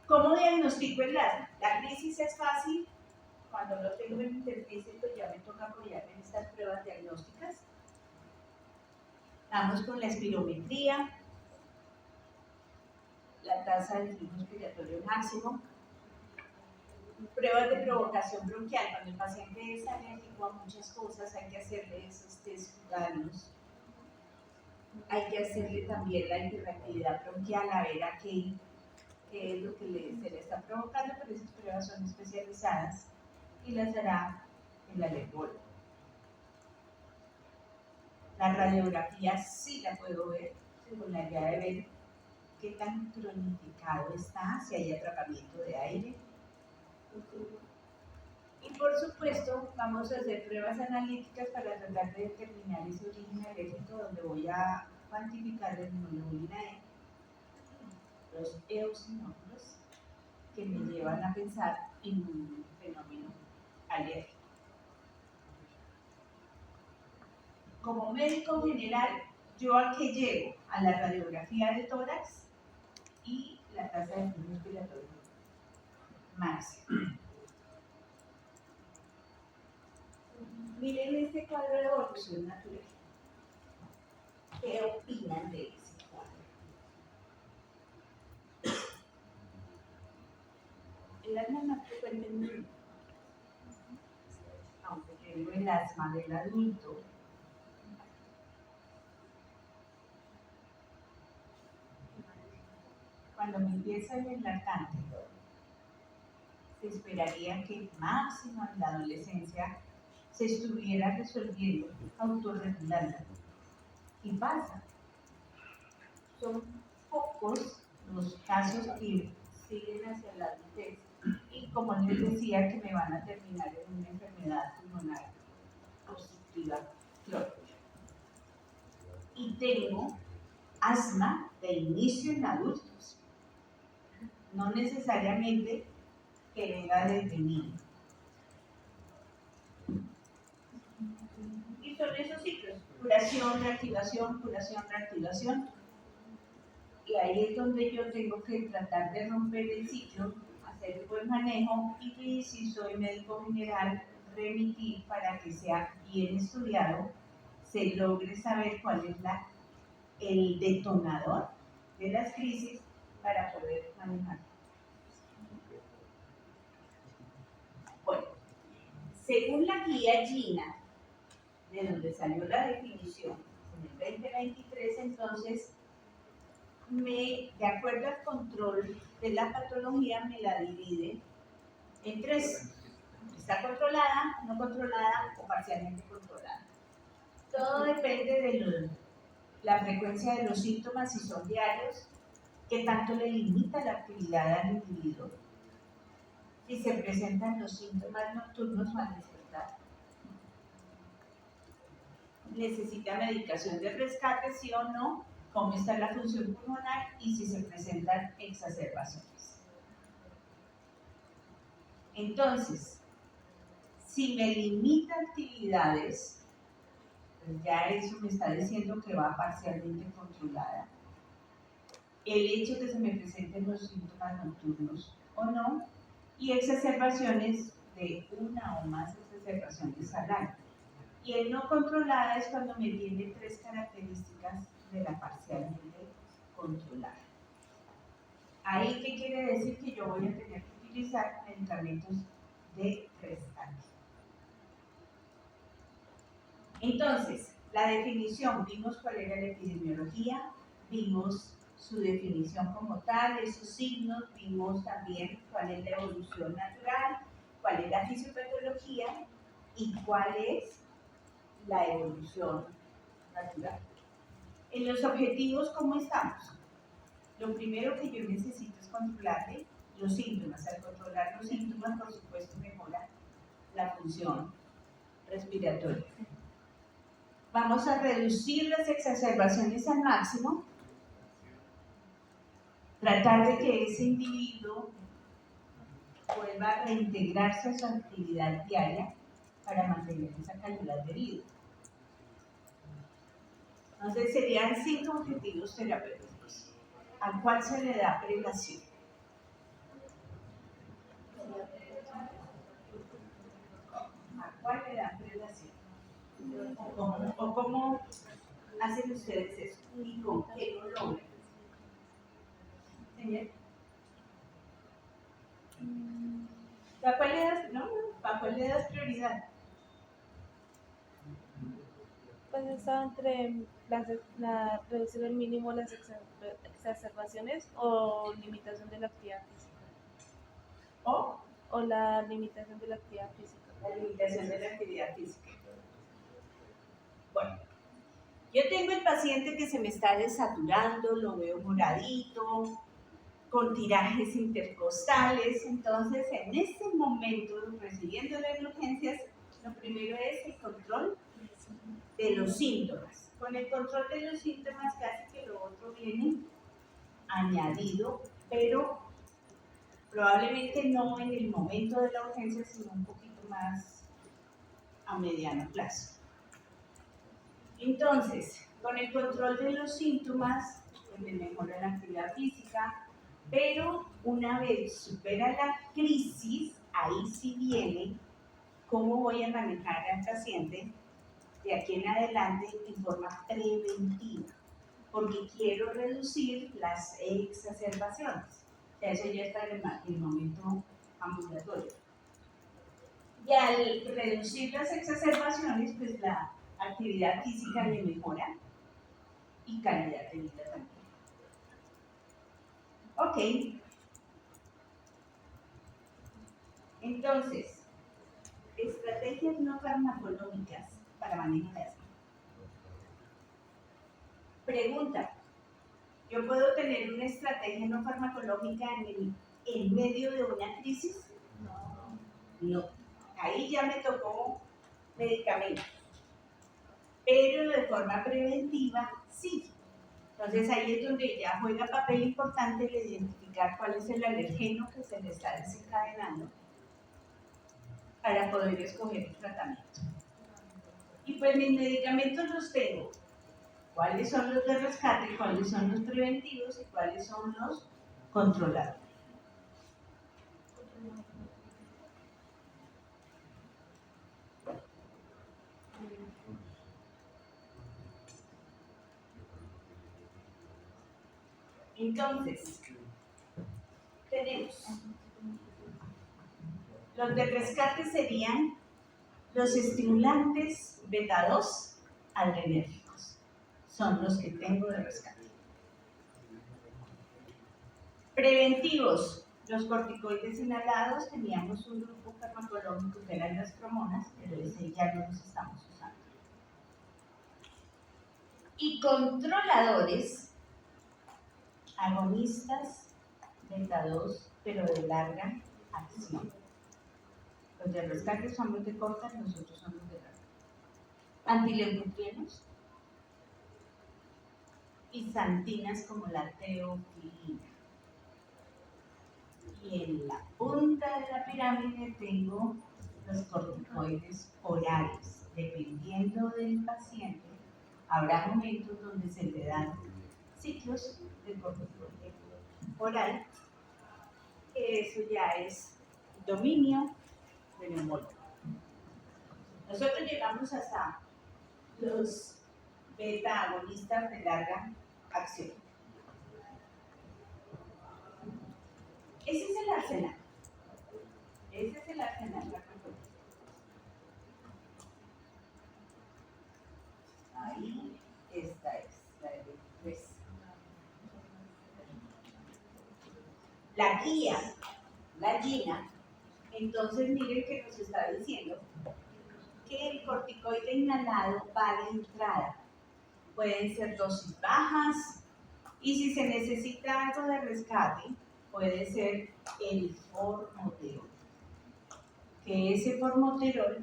¿Cómo diagnostico el asma? La crisis es fácil, cuando lo tengo en interficie pues ya me toca apoyarme en estas pruebas diagnósticas. Vamos con la espirometría, la tasa de flujo respiratorio máximo, pruebas de provocación bronquial. Cuando el paciente es alérgico a muchas cosas, hay que hacerle esos test cutáneos. Hay que hacerle también la hiperactividad bronquial, a ver a qué es lo que se le está provocando, pero esas pruebas son especializadas y las hará el alergólogo. La radiografía sí la puedo ver con la idea de ver qué tan cronificado está, si hay atrapamiento de aire. Y por supuesto, vamos a hacer pruebas analíticas para tratar de determinar ese origen alérgico, donde voy a cuantificar la inmunoglobulina E, los eosinófilos, que me llevan a pensar en un fenómeno alérgico. Como médico general, ¿yo a qué llego? A la radiografía de tórax y la tasa de flujo respiratorio máximo. Miren este cuadro de evolución natural. ¿Qué opinan de ese cuadro? El asma más frecuente en mí, aunque tengo el asma del adulto, cuando me empieza el lactante, se esperaría que máximo en la adolescencia se estuviera resolviendo, autorregulando. Y pasa. Son pocos los casos que siguen hacia la adultez y como les decía que me van a terminar en una enfermedad pulmonar obstructiva crónica. Y tengo asma de inicio en adultos, no necesariamente que venga desde niño. Y son esos ciclos, curación, reactivación, curación, reactivación. Y ahí es donde yo tengo que tratar de romper el ciclo, hacer un buen manejo y si soy médico general, remitir para que sea bien estudiado, se logre saber cuál es el detonador de las crisis para poder manejarlo. Bueno, según la guía Gina, de donde salió la definición en el 2023, entonces, de acuerdo al control de la patología, me la divide en tres. Está controlada, no controlada o parcialmente controlada. Todo depende de la frecuencia de los síntomas, si son diarios, qué tanto le limita la actividad al individuo, si se presentan los síntomas nocturnos o al despertar. ¿Necesita medicación de rescate, sí o no? ¿Cómo está la función pulmonar? Y si se presentan exacerbaciones. Entonces, si me limita actividades, Pues ya eso me está diciendo que va parcialmente controlada. El hecho que se me presenten los síntomas nocturnos o no, y exacerbaciones de una o más exacerbaciones al año. Y el no controlada es cuando me tiene tres características de la parcialmente controlada. Ahí, ¿qué quiere decir? Que yo voy a tener que utilizar medicamentos de rescate. Entonces, la definición, vimos cuál era la epidemiología, vimos su definición como tal, esos signos, vimos también cuál es la evolución natural, cuál es la fisiopatología y cuál es la evolución natural. En los objetivos, ¿cómo estamos? Lo primero que yo necesito es controlarle los síntomas. Al controlar los síntomas, por supuesto, mejora la función respiratoria. Vamos a reducir las exacerbaciones al máximo, tratar de que ese individuo vuelva a reintegrarse a su actividad diaria para mantener esa calidad de vida. Entonces serían 5 objetivos terapéuticos. ¿A cuál se le da prelación? ¿A cuál le da prelación? ¿O cómo hacen ustedes eso? ¿Y con qué lo logran? Señor. ¿Para cuál le das? No, ¿para cuál le das prioridad? Pues está entre reducir al mínimo las exacerbaciones o limitación de la actividad física. O la limitación de la actividad física. La limitación de la actividad física. Bueno, yo tengo el paciente que se me está desaturando, lo veo moradito, con tirajes intercostales, entonces en este momento, recibiéndolo en urgencias, lo primero es el control de los síntomas. Con el control de los síntomas casi que lo otro viene añadido, pero probablemente no en el momento de la urgencia, sino un poquito más a mediano plazo. Entonces, con el control de los síntomas, pues me mejora la actividad física, pero una vez supera la crisis, ahí sí viene cómo voy a manejar al paciente de aquí en adelante en forma preventiva, porque quiero reducir las exacerbaciones. O sea, eso ya está en el momento ambulatorio. Y al reducir las exacerbaciones, pues la actividad física le mejora y calidad de vida también. Ok. Entonces, estrategias no farmacológicas para manejo de asma. Pregunta, ¿yo puedo tener una estrategia no farmacológica en medio de una crisis? No. Ahí ya me tocó medicamento. Pero de forma preventiva, sí. Entonces ahí es donde ya juega papel importante el identificar cuál es el alergeno que se le está desencadenando para poder escoger el tratamiento. Y pues mis medicamentos los tengo. ¿Cuáles son los de rescate? ¿Cuáles son los preventivos? ¿Y cuáles son los controlados? Entonces, tenemos los de rescate serían los estimulantes beta 2 adrenérgicos. Son los que tengo de rescate. Preventivos, los corticoides inhalados, teníamos un grupo farmacológico que eran las cromonas, pero ese ya no los estamos usando. Y controladores, agonistas beta 2, pero de larga acción. Los de rescate son los de corta, los otros son los de larga. Antileucotrienos y xantinas como la teofilina. Y en la punta de la pirámide tengo los corticoides orales. dependiendo del paciente, habrá momentos donde se le dan ciclos de corticoide oral, que eso ya es dominio del neumólogo. Nosotros llegamos hasta los beta agonistas de larga acción. Ese es el arsenal. Ese es el arsenal. Ahí esta es la de 3. La guía, la GINA, entonces miren que nos está diciendo que el corticoide inhalado va de entrada. Pueden ser dosis bajas y si se necesita algo de rescate, puede ser el formoterol. Que ese formoterol,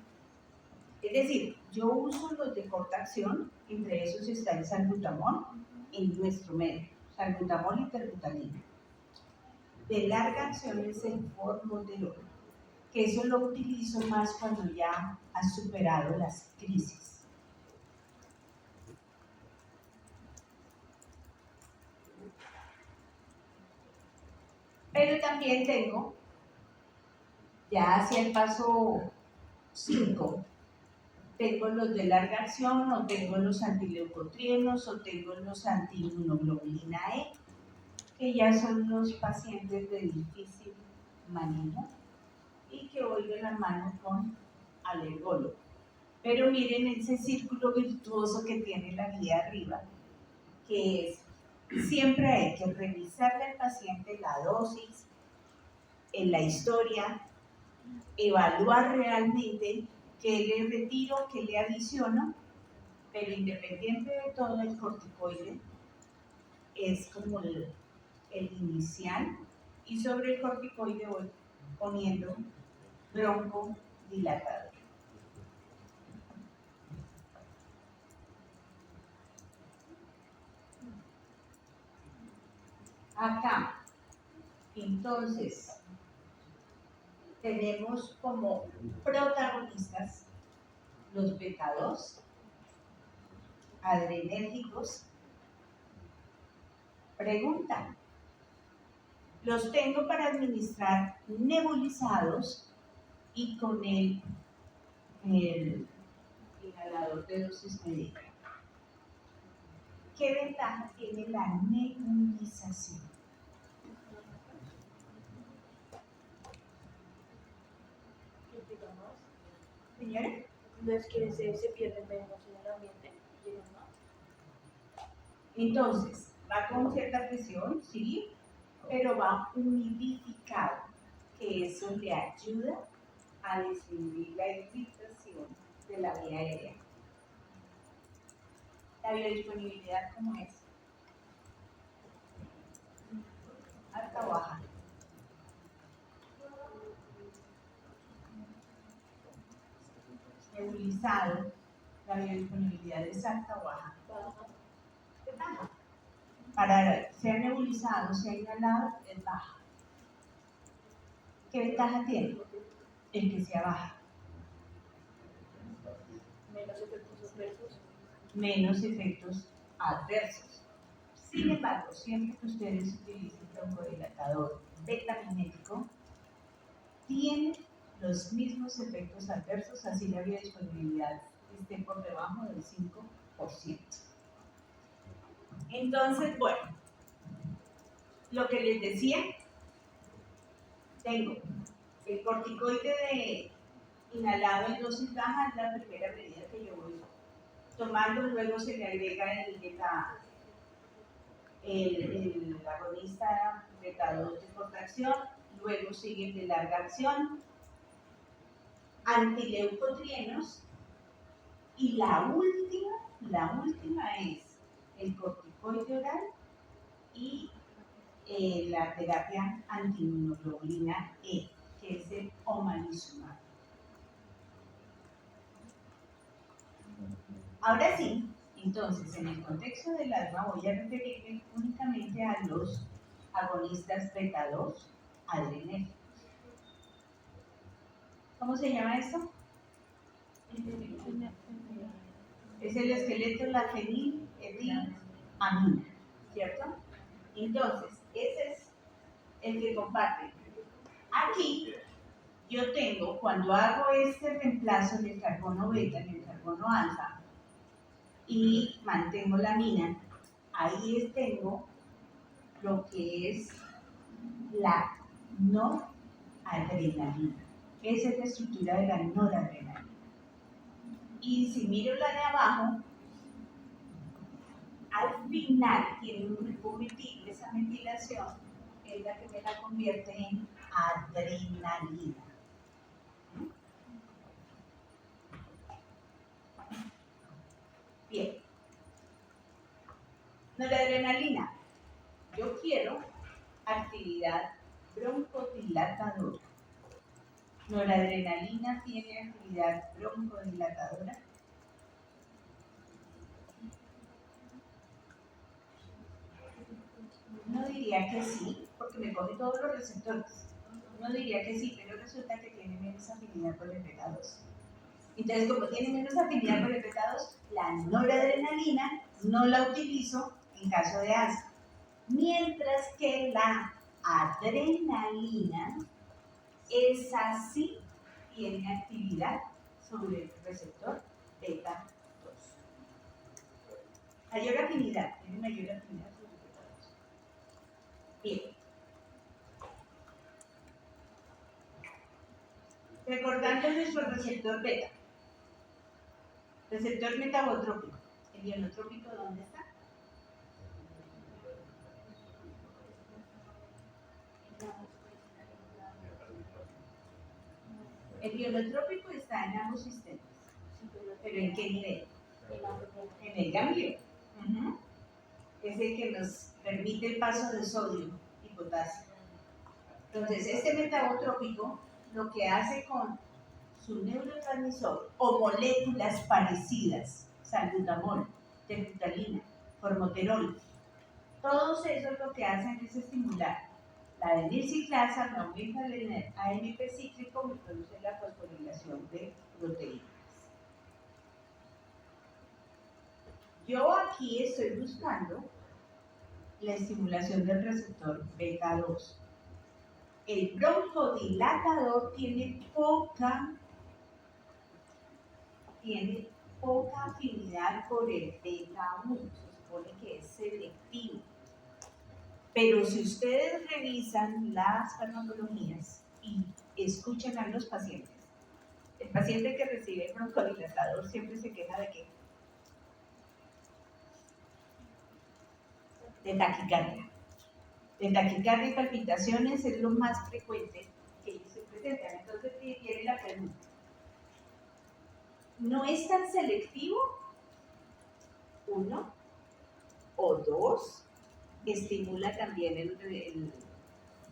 es decir, yo uso los de corta acción, entre esos está el salbutamol en nuestro medio, salbutamol y terbutalina. De larga acción es el formoterol, que eso lo utilizo más cuando ya has superado las crisis. Pero también tengo, ya hacia el paso 5, tengo los de larga acción, o tengo los antileucotrienos, o tengo los antiinmunoglobulina E, que ya son los pacientes de difícil manejo y que voy de la mano con alergólogo. Pero miren ese círculo virtuoso que tiene la guía arriba, que es, siempre hay que revisarle al paciente la dosis, en la historia, evaluar realmente qué le retiro, qué le adiciono, pero independiente de todo el corticoide es como el inicial, y sobre el corticoide voy poniendo broncodilatador. Acá, entonces, tenemos como protagonistas los beta 2, adrenérgicos. Pregunta: los tengo para administrar nebulizados y con el inhalador de dosis medida. ¿Qué ventaja tiene la nebulización? Señora, No es que se pierde menos en el ambiente, llegan más. entonces va con cierta presión, sí, pero va humidificado, que eso le ayuda a disminuir la irritación de la vía aérea. La biodisponibilidad, ¿cómo es? Alta o baja. Nebulizado, la biodisponibilidad es alta o baja. Es baja. Para ser nebulizado, sea inhalado, es baja. ¿Qué ventaja tiene? El que sea baja. Menos efectos adversos. Menos efectos adversos. Sin embargo, siempre que ustedes utilicen broncodilatador betamimético, tiene los mismos efectos adversos, así la biodisponibilidad esté por debajo del 5%. Entonces, bueno, lo que les decía, tengo el corticoide de inhalado en dosis baja, es la primera medida que yo voy tomando, luego se le agrega el agonista beta 2 de corta acción, luego sigue el de larga acción, antileucotrienos, y la última es el corticoide oral y la terapia antiinmunoglobulina E, que es el omalizumab. Ahora sí, entonces, en el contexto del asma voy a referirme únicamente a los agonistas beta 2 adrenérgicos. ¿Cómo se llama esto? Es el esqueleto de la fenilamina, ¿cierto? Entonces, ese es el que comparte. Aquí yo tengo, cuando hago este reemplazo en el carbono beta, en el carbono alfa, y mantengo la amina, ahí tengo lo que es la noradrenalina. Esa es la estructura de la noradrenalina. Y si miro la de abajo, al final tiene un grupo metil, esa metilación es la que me la convierte en adrenalina. Bien. Noradrenalina. Yo quiero actividad broncodilatadora. Noradrenalina tiene actividad broncodilatadora. No diría que sí, porque me coge todos los receptores. No diría que sí, pero resulta que tiene menos afinidad por el beta-2. Entonces, como tiene menos afinidad por el beta-2, la noradrenalina no la utilizo en caso de asma. Mientras que la adrenalina, esa sí tiene actividad sobre el receptor beta-2. Mayor afinidad, tiene mayor afinidad sobre el beta-2. Bien. Recordando nuestro receptor beta. Receptor metabotrópico. ¿El ionotrópico dónde está? El ionotrópico está en ambos sistemas. ¿Pero en qué nivel? En el ganglio. Es el que nos permite el paso de sodio y potasio. Entonces, este metabotrópico lo que hace con su neurotransmisor o moléculas parecidas, salbutamol, terbutalina, formoterol, todos esos lo que hacen es estimular la adenilciclasa, me aumenta el AMP cíclico, me produce la fosforilación de proteínas. Yo aquí estoy buscando la estimulación del receptor beta-2. El broncodilatador tiene poca afinidad por el beta-1, se supone que es selectivo. Pero si ustedes revisan las farmacologías y escuchan a los pacientes, el paciente que recibe el broncodilatador siempre se queja de qué? De taquicardia. De taquicardia y palpitaciones es lo más frecuente que ellos se presentan. Entonces viene la pregunta. ¿No es tan selectivo? Uno. O dos, estimula también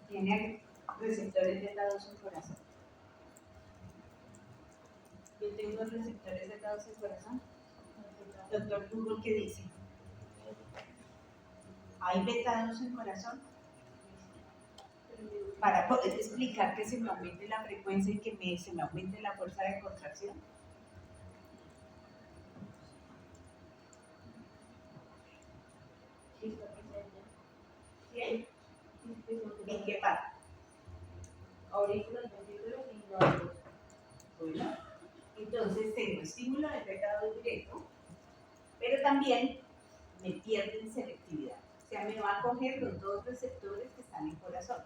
tiene receptores beta-2 en corazón. Yo tengo receptores beta-2 en corazón. Doctor Google, ¿qué dice? ¿Hay beta-2 en corazón? Para poder explicar que se me aumente la frecuencia y que se me aumente la fuerza de contracción. ¿Sí? ¿En qué parte? Aurículas, ventrículos y nódulos. Bueno, entonces tengo estímulo de beta-2 directo, pero también me pierden selectividad. O sea, me va a coger los dos receptores que están en el corazón.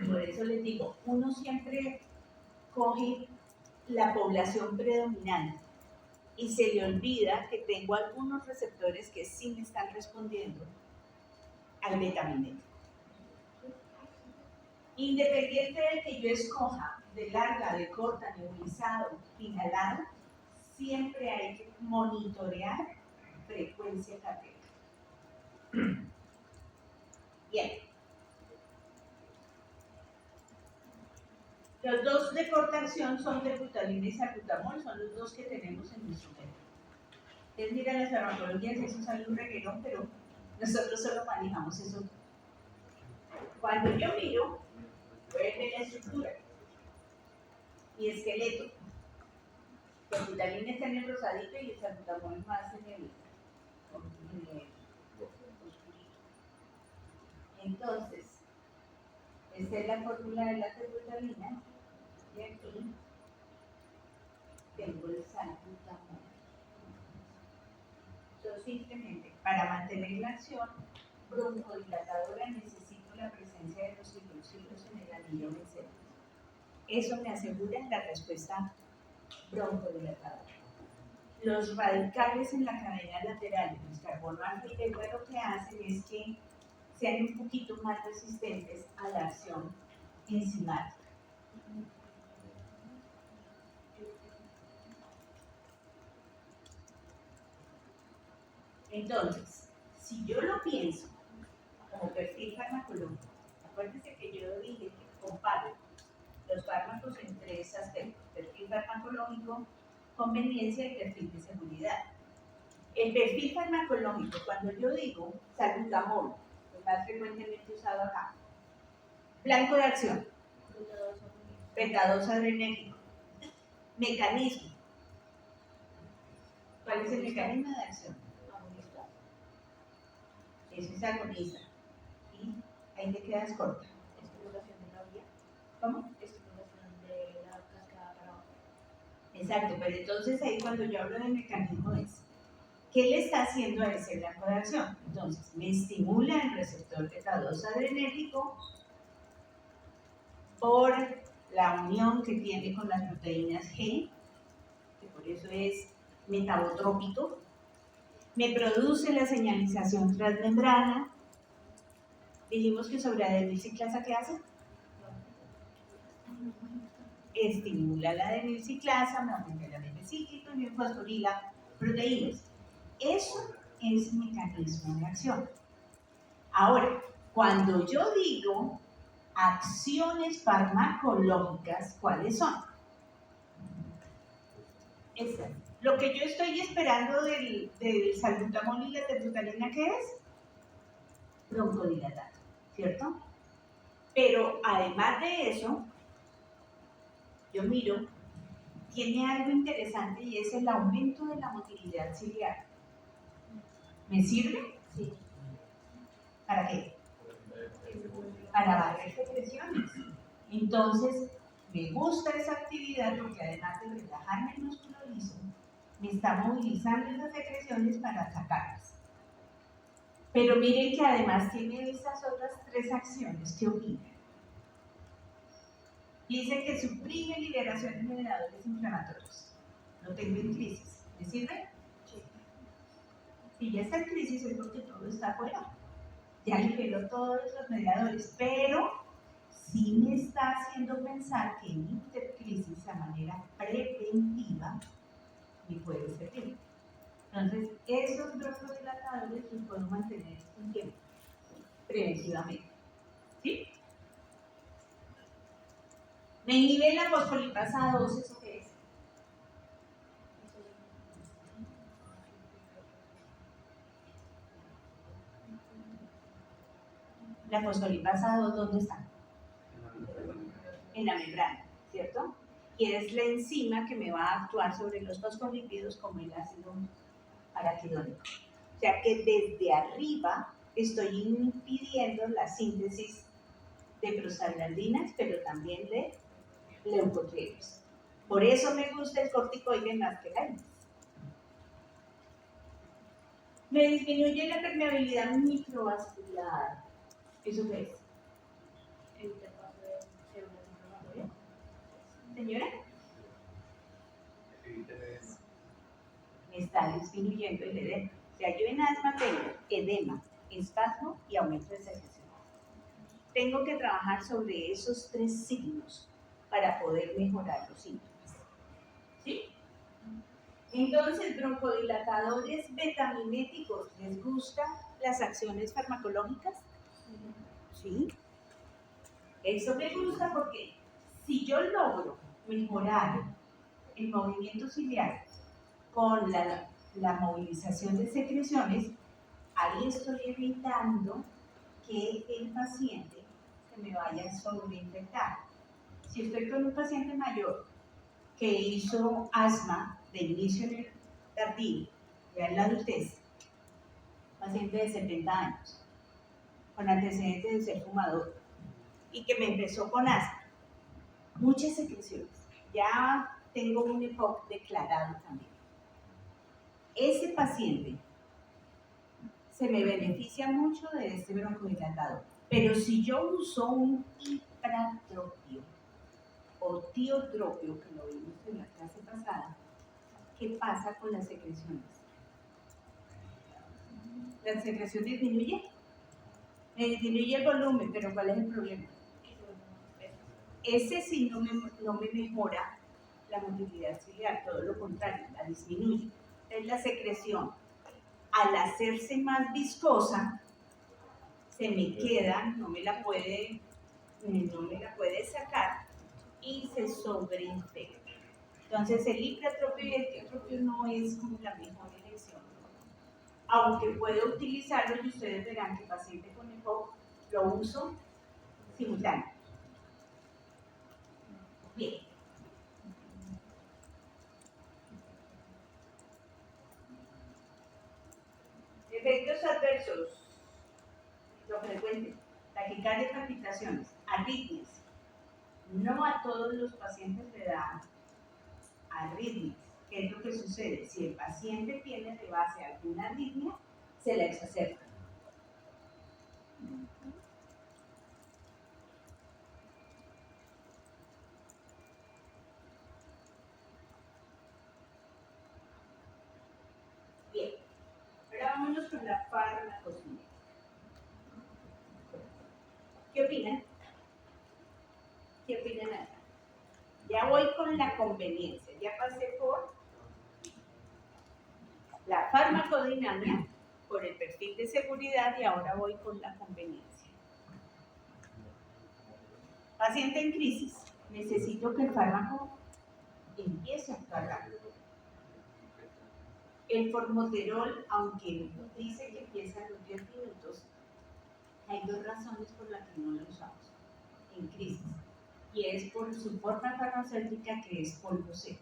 Por eso les digo, uno siempre coge la población predominante y se le olvida que tengo algunos receptores que sí me están respondiendo al betamimético. Independiente del que yo escoja, de larga, de corta, nebulizado, inhalado, siempre hay que monitorear frecuencia cardíaca. Bien. Los dos de corta acción son terbutalina y salbutamol, son los dos que tenemos en nuestro cuerpo. Ustedes miran las farmacologías y eso sale un reguerón, pero nosotros solo manejamos eso. Cuando yo miro, voy a ver la estructura, mi esqueleto. Terbutalina está en el rosadito y el salbutamol más en el oscurito. Entonces, esta es la fórmula de la terbutalina y aquí tengo el salbutamol. Entonces, simplemente para mantener la acción broncodilatadora necesito la presencia de los hidroxilos en el anillo benceno. Eso me asegura la respuesta broncodilatadora. Los radicales en la cadena lateral de los carbono alfa y beta lo que hacen es que sean un poquito más resistentes a la acción enzimática. Entonces, si yo lo pienso como perfil farmacológico, acuérdense que yo dije que comparo los fármacos en tres aspectos: perfil farmacológico, conveniencia y perfil de seguridad. El perfil farmacológico, cuando yo digo salbutamol, el más frecuentemente usado acá, blanco de acción, beta-2 adrenérgico, mecanismo. ¿Cuál es el mecanismo de acción? Agonista. Eso es agonista. Y ahí te quedas corta. Estimulación de la vía. ¿Cómo? Estimulación de la cascada para abajo. Exacto, pero entonces ahí cuando yo hablo de mecanismo es, ¿qué le está haciendo a ese blanco de acción? Entonces, me estimula el receptor beta-2 adrenérgico por la unión que tiene con las proteínas G, que por eso es metabotrópico. Me produce la señalización transmembrana. Dijimos que sobre adenilciclasa, ¿qué hace? Estimula la adenilciclasa, me aumenta el ADP cíclico y me fosforila proteínas. Eso es mecanismo de acción. Ahora, cuando yo digo acciones farmacológicas, ¿cuáles son? Lo que yo estoy esperando del salbutamol y la terbutalina, ¿qué es? Broncodilatante, ¿cierto? Pero además de eso, yo miro, tiene algo interesante y es el aumento de la motilidad ciliar. ¿Me sirve? Sí. ¿Para qué? Para barrer secreciones. Entonces, me gusta esa actividad porque además de relajarme el músculo liso, me está movilizando esas secreciones para sacarlas. Pero miren que además tiene esas otras tres acciones que opinan. Dice que suprime liberación de mediadores inflamatorios. Lo tengo en crisis. ¿Me sirve? Sí. Si ya está en crisis es porque todo está afuera. Ya liberó todos los mediadores, pero sí me está haciendo pensar que en intercrisis, a manera preventiva, me puede servir. Entonces, esos broncodilatadores los puedo mantener un tiempo, preventivamente. ¿Sí? Me inhibe la fosfolipasa 2, ¿eso qué es? La fosfolipasa 2, ¿dónde está? En la membrana, ¿cierto? Y es la enzima que me va a actuar sobre los fosfolípidos como el ácido araquidónico. O sea que desde arriba estoy impidiendo la síntesis de prostaglandinas, pero también de leucotrienos. Por eso me gusta el corticoide más que la INS. Me disminuye la permeabilidad microvascular. ¿Eso qué es? Evita el paso de células inflamatorias. Señora, Evita el edema. me está disminuyendo el edema. O sea, yo en asma tengo edema, espasmo y aumento de secreción. Tengo que trabajar sobre esos tres signos para poder mejorar los síntomas. ¿Sí? Entonces, broncodilatadores betamiméticos, ¿les gustan las acciones farmacológicas? ¿Sí? Eso me gusta porque si yo logro mejorar el movimiento ciliar con la movilización de secreciones, ahí estoy evitando que el paciente se me vaya a sobreinfectar. Si estoy con un paciente mayor que hizo asma de inicio en el tardío, ya en la adultez, paciente de 70 años, con antecedentes de ser fumador, y que me empezó con asma, muchas secreciones. Ya tengo un EPOC declarado también. Ese paciente se me beneficia mucho de este broncodilatador, pero si yo uso un ipratropio o tiotropio, que lo vimos en la clase pasada, ¿qué pasa con las secreciones? ¿La secreción disminuye? Me disminuye el volumen, pero ¿cuál es el problema? Ese sí no me mejora la motilidad ciliar, todo lo contrario, la disminuye. Es la secreción. Al hacerse más viscosa, se me queda, no me la puede sacar y se sobreinfecta. Entonces el ipratropio y el tiotropio no es como la mejor elección. Aunque puedo utilizarlo y ustedes verán que el paciente con EPOC lo uso simultáneo. Bien. Efectos adversos, lo frecuente, taquicardia, palpitaciones, arritmias. No a todos los pacientes le da arritmias. ¿Qué es lo que sucede? Si el paciente tiene de base alguna arritmia, se la exacerba. Bien, ahora vámonos con la farmacocinética. ¿Qué opinan? ¿Qué opinan acá? Ya voy con la conveniencia, ya pasé por la farmacodinámica, por el perfil de seguridad y ahora voy con la conveniencia. Paciente en crisis, necesito que el fármaco empiece a actuar rápido. El formoterol, aunque dice que empieza a los 10 minutos, hay dos razones por las que no lo usamos en crisis. Y es por su forma farmacéutica, que es polvo seco.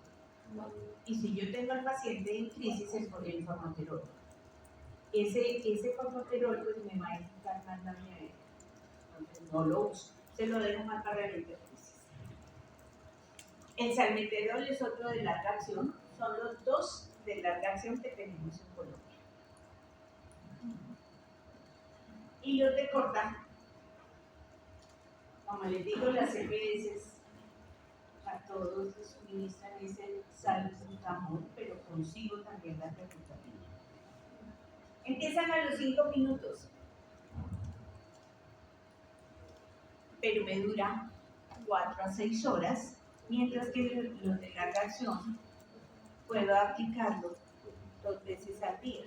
Y si yo tengo al paciente en crisis, es por el formoterol. Ese formoterol pues me va a indicar más daño a él. Entonces no lo uso. Se lo dejo más para la crisis. El salmeterol es otro de larga acción. Son los dos de larga acción que tenemos en Colombia. Y los de corta, como les digo, las EPS a todos les suministran ese salbutamol, pero consigo también la reputatina. Empiezan a los 5 minutos, pero me dura 4 a 6 horas, mientras que los de larga acción puedo aplicarlo 2 veces al día.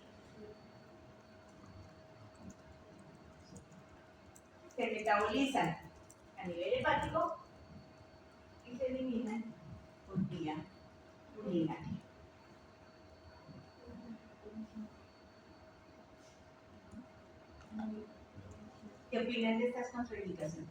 Se metabolizan a nivel hepático y se eliminan por vía urinaria. ¿Qué opinan de estas contraindicaciones?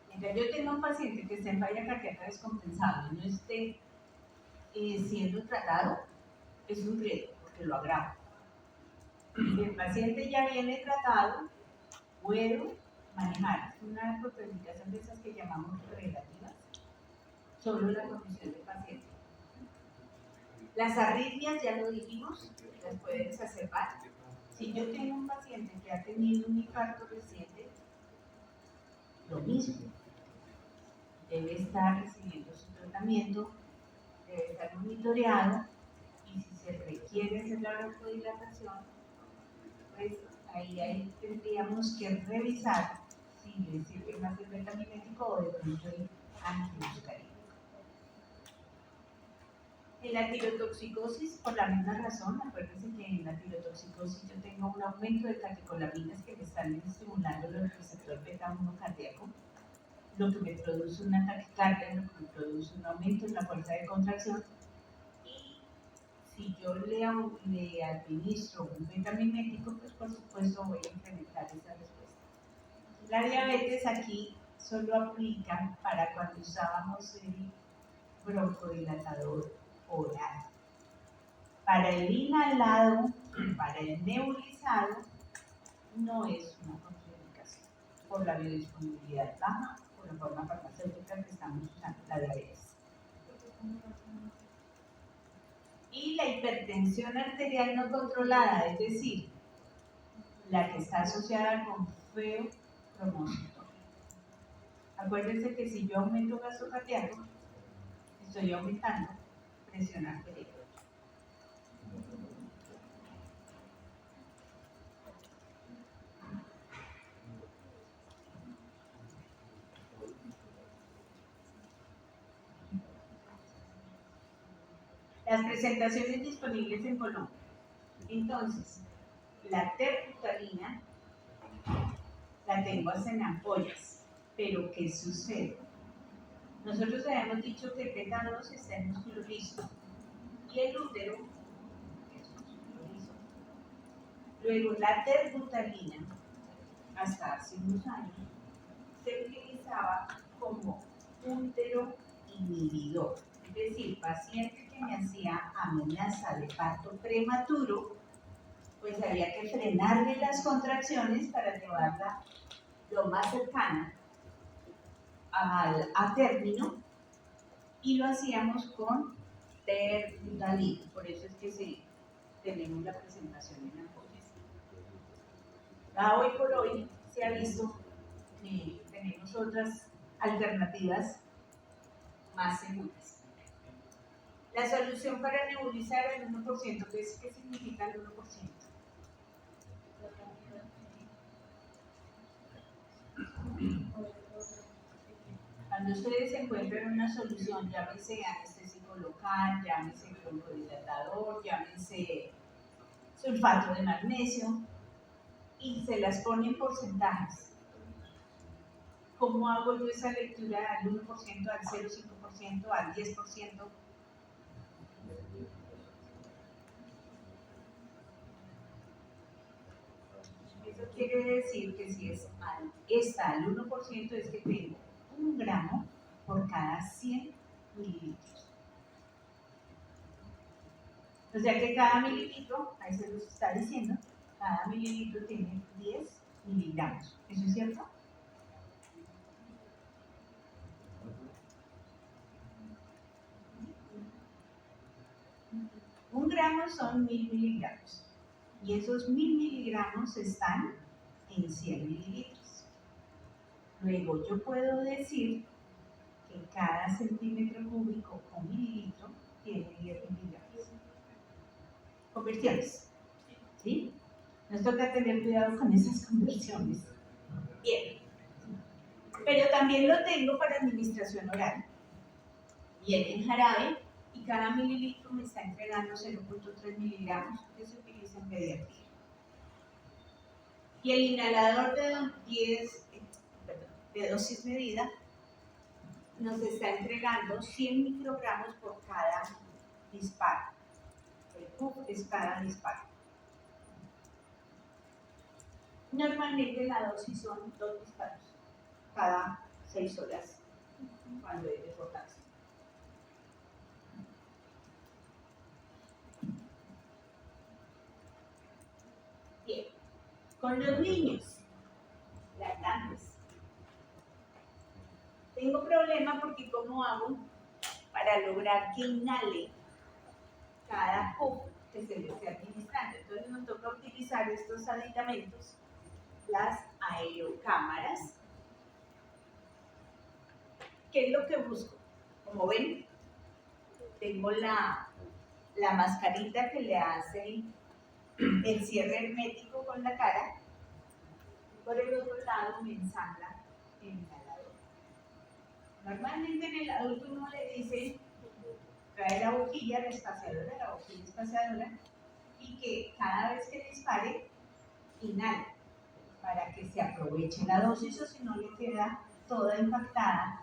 Mientras yo tengo un paciente que esté en falla cardíaca descompensado y no esté siendo tratado, es un riesgo porque lo agrava. Si el paciente ya viene tratado, puedo manejar una contraindicación de esas que llamamos relativas, solo la condición del paciente. Las arritmias, ya lo dijimos, las pueden exacerbar. Si yo tengo un paciente que ha tenido un infarto reciente, lo mismo. Debe estar recibiendo su tratamiento, debe estar monitoreado, y si se requiere hacer la broncodilatación, pues ahí tendríamos que revisar si le sirve más el betamimético o de pronto el antimuscarínico. En la tirotoxicosis, por la misma razón, acuérdense que en la tirotoxicosis yo tengo un aumento de catecolaminas que me están estimulando el receptor beta 1 cardíaco. lo que me produce una taquicardia, lo que me produce un aumento en la fuerza de contracción. Y si yo le administro un betamimético, pues por supuesto voy a incrementar esa respuesta. La diabetes aquí solo aplica para cuando usábamos el broncodilatador oral. Para el inhalado, para el nebulizado, no es una contraindicación por la biodisponibilidad baja, por la forma farmacéutica que estamos usando, la diabetes. Y la hipertensión arterial no controlada, es decir, la que está asociada con feo pronóstico. Acuérdense que si yo aumento gasto cardíaco, estoy aumentando presión arterial. Las presentaciones disponibles en Colombia. Entonces, la terbutalina la tengo hasta en ampollas, pero ¿qué sucede? Nosotros habíamos dicho que el beta-2 está en músculo liso y el útero es músculo liso. Luego, la terbutalina, hasta hace unos años, se utilizaba como útero inhibidor. Es decir, paciente que me hacía amenaza de parto prematuro, pues había que frenarle las contracciones para llevarla lo más cercana a término, y lo hacíamos con terbutalina. Por eso es que tenemos la presentación en ampollas. Hoy por hoy se ha visto que tenemos otras alternativas más seguras. La solución para nebulizar el 1%, ¿qué significa el 1%? Cuando ustedes encuentran una solución, llámese anestésico local, llámese broncodilatador, llámese sulfato de magnesio, y se las pone en porcentajes. ¿Cómo hago yo esa lectura al 1%, al 0,5%, al 10%? Eso quiere decir que si está al 1%, es que tengo 1 gramo por cada 100 mililitros. O sea que cada mililitro, ahí se los está diciendo, cada mililitro tiene 10 miligramos. ¿Eso es cierto? Un gramo son 1000 miligramos. Y esos 1000 miligramos están en 100 mililitros. Luego yo puedo decir que cada centímetro cúbico o mililitro tiene 10 miligramos. Conversiones. ¿Sí? Nos toca tener cuidado con esas conversiones. Bien. Pero también lo tengo para administración oral. Viene en jarabe y cada mililitro me está entregando 0,3 miligramos que se utiliza en pediatría. Y el inhalador de dosis medida nos está entregando 100 microgramos por cada disparo. El PUF es cada disparo. Normalmente la dosis son 2 disparos cada 6 horas cuando hay desbordarse. Bien, con los niños lactantes tengo problema porque ¿cómo hago para lograr que inhale cada puff que se le esté administrando? Entonces nos toca utilizar estos aditamentos, las aerocámaras. ¿Qué es lo que busco? Como ven, tengo la mascarita que le hace el cierre hermético con la cara. Por el otro lado me ensambla el inhalador. Normalmente en el adulto uno le dice, trae la boquilla, la boquilla espaciadora, y que cada vez que dispare, inhale, para que se aproveche la dosis, o si no le queda toda impactada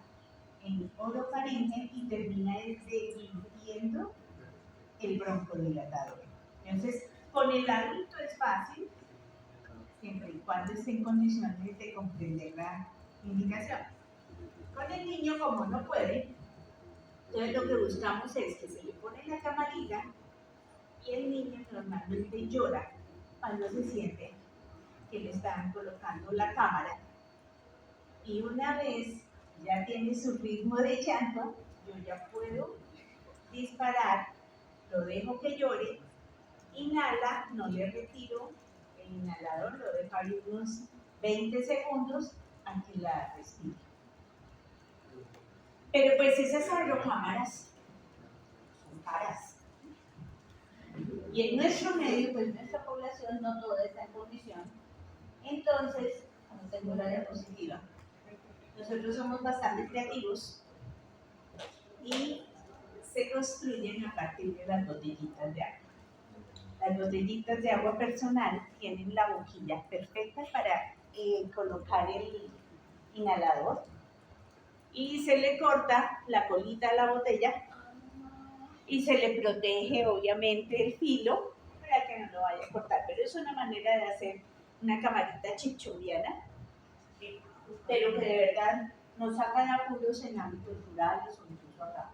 en orofaringe y termina dividiendo el broncodilatador. Entonces, con el adulto es fácil, siempre y cuando esté en condiciones de comprender la indicación. Con el niño, como no puede, entonces lo que buscamos es que se le pone la camarilla y el niño normalmente llora cuando se siente que le están colocando la cámara. Y una vez ya tiene su ritmo de llanto, yo ya puedo disparar, lo dejo que llore, inhala, no le retiro el inhalador, lo dejo ahí unos 20 segundos a que la respire. Pero pues esas aerocámaras son caras. Y en nuestro medio, pues nuestra población no toda está en condición. Entonces, como tengo la diapositiva, nosotros somos bastante creativos y se construyen a partir de las botellitas de agua. Las botellitas de agua personal tienen la boquilla perfecta para colocar el inhalador y se le corta la colita a la botella y se le protege obviamente el filo para que no lo vaya a cortar. Pero es una manera de hacer una camarita chichoriana, pero que de verdad nos saca de apuros en ámbitos rurales o incluso acá,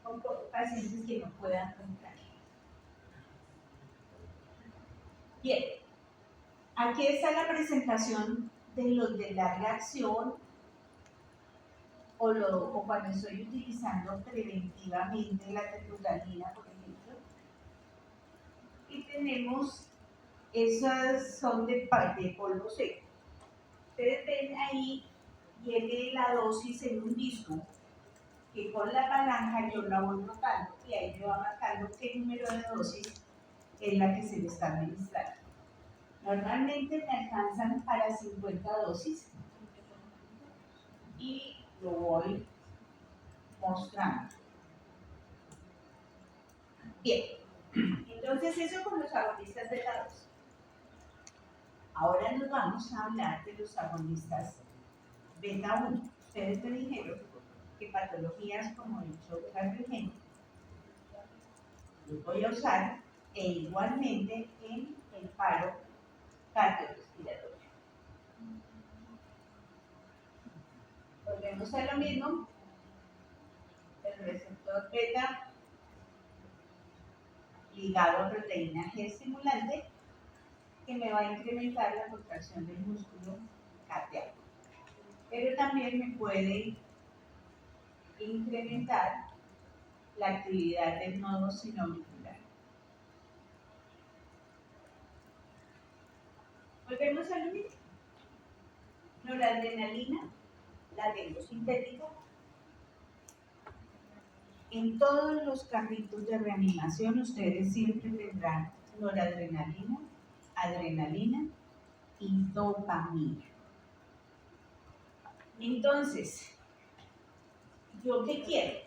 con pacientes que no puedan comprar. Bien, aquí está la presentación de los de larga acción o cuando estoy utilizando preventivamente la tetracyclina, por ejemplo. Y tenemos, esas son de polvo seco. Ustedes ven ahí, viene la dosis en un disco, que con la palanca yo la voy rotando y ahí me va marcando qué número de dosis es la que se le está administrando. Normalmente me alcanzan para 50 dosis y lo voy mostrando. Bien, entonces eso con los agonistas beta 2. Ahora nos vamos a hablar de los agonistas beta 1. Ustedes me dijeron que patologías como el shock cardiogénico los voy a usar igualmente en el paro cardiorrespiratorio. Volvemos a lo mismo. El receptor beta ligado a proteína G estimulante que me va a incrementar la contracción del músculo cardíaco. Pero también me puede incrementar la actividad del nodo sinoauricular. Volvemos a lo mismo. Noradrenalina, la tengo sintética. En todos los carritos de reanimación ustedes siempre tendrán noradrenalina, adrenalina y dopamina. Entonces, ¿yo qué quiero?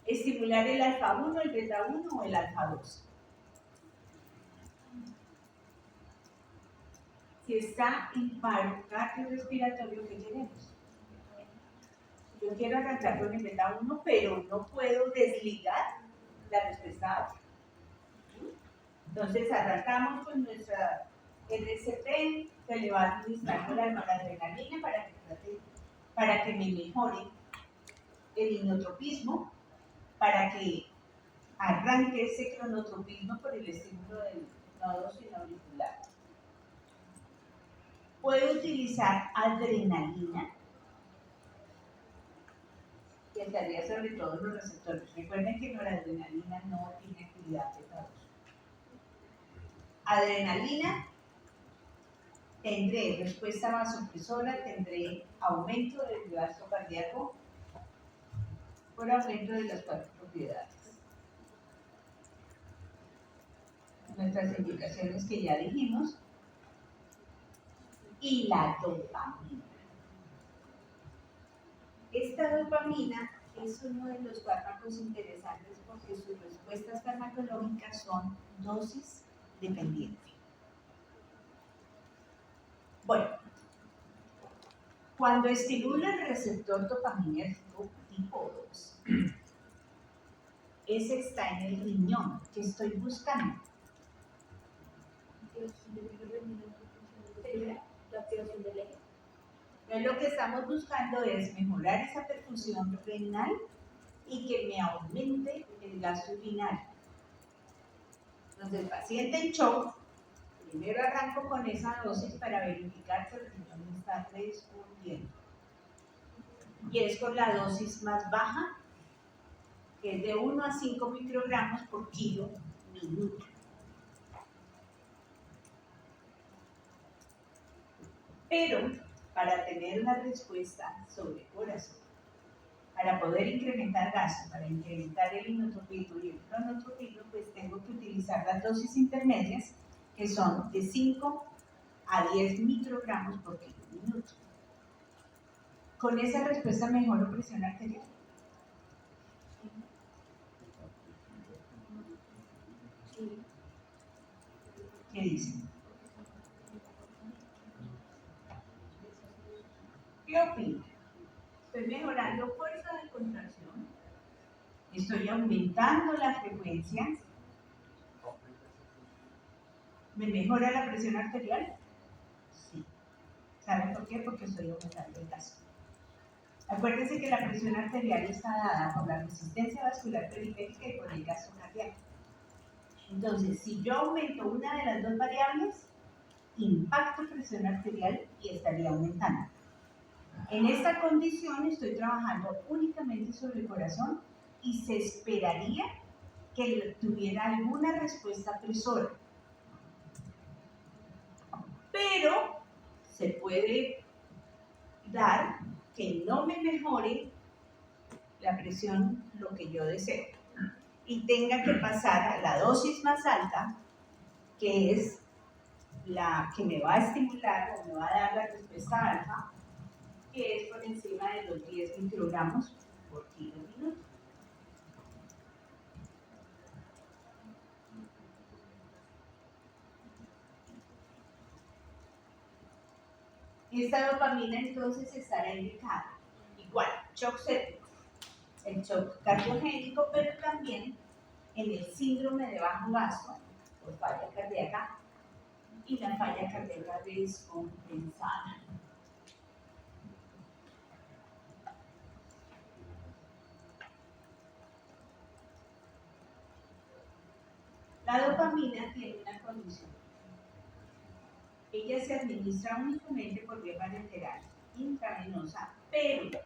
Estimular el alfa 1, el beta 1 o el alfa 2. Si está en paro cardiorrespiratorio, ¿qué queremos? Yo quiero arrancar con el beta 1, pero no puedo desligar la respuesta A. Entonces arrancamos con nuestra RCP, se le va a administrar la noradrenalina para que me mejore el inotropismo, para que arranque ese cronotropismo por el estímulo del nodo sinoauricular. Puedo utilizar adrenalina, que estaría sobre todo los receptores. Recuerden que la adrenalina no tiene actividad beta 2. Adrenalina, tendré respuesta vasopresora, tendré aumento del gasto cardíaco por aumento de las 4 propiedades. Nuestras indicaciones que ya dijimos. Y la dopamina. Esta dopamina es uno de los fármacos interesantes porque sus respuestas farmacológicas son dosis dependientes. Bueno, Cuando estimulo el receptor dopaminérgico tipo 2, ese está en el riñón. ¿Qué estoy buscando? La activación del eje. Entonces, lo que estamos buscando es mejorar esa perfusión renal y que me aumente el gasto urinario. Entonces, el paciente en shock, primero arranco con esa dosis para verificar que el riñón está respondiendo. Y es con la dosis más baja, que es de 1 a 5 microgramos por kilo minuto. Pero para tener una respuesta sobre corazón, para poder incrementar gasto, para incrementar el inotropismo y el cronotropismo, pues tengo que utilizar las dosis intermedias, que son de 5 a 10 microgramos por kilo minuto. Con esa respuesta mejoro presión arterial. ¿Qué dicen? ¿Qué opinan? Estoy mejorando fuerza de contracción, estoy aumentando la frecuencia, ¿me mejora la presión arterial? Sí. ¿Saben por qué? Porque estoy aumentando el gasto. Acuérdense que la presión arterial está dada por la resistencia vascular periférica y por el gasto cardíaco. Entonces, si yo aumento una de las dos variables, impacto presión arterial y estaría aumentando. En esta condición estoy trabajando únicamente sobre el corazón y se esperaría que tuviera alguna respuesta presora. Pero se puede dar que no me mejore la presión lo que yo deseo y tenga que pasar a la dosis más alta, que es la que me va a estimular o me va a dar la respuesta alfa, que es por encima de los 10 microgramos por kilo minuto. Esta dopamina entonces estará indicada igual, shock séptico, el shock cardiogénico, pero también en el síndrome de bajo gasto por falla cardíaca y la falla cardíaca descompensada. La dopamina tiene una condición. Ella se administra únicamente por vía parenteral, intravenosa, pero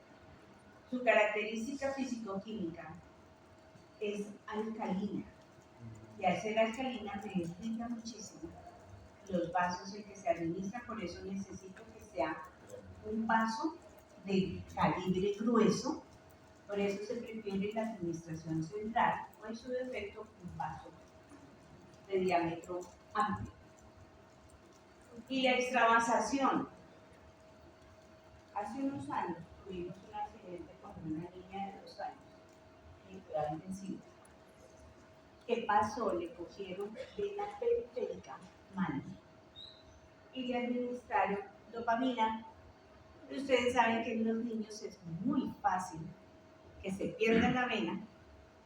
su característica físico-química es alcalina. Y al ser alcalina me irrita muchísimo los vasos en que se administra, por eso necesito que sea un vaso de calibre grueso, por eso se prefiere la administración central o en su defecto un vaso de diámetro amplio. Y la extravasación. Hace unos años tuvimos un accidente con una niña de 2 años en cuidado intensivo. ¿Qué pasó? Le cogieron vena periférica mal y le administraron dopamina. Ustedes saben que en los niños es muy fácil que se pierda la vena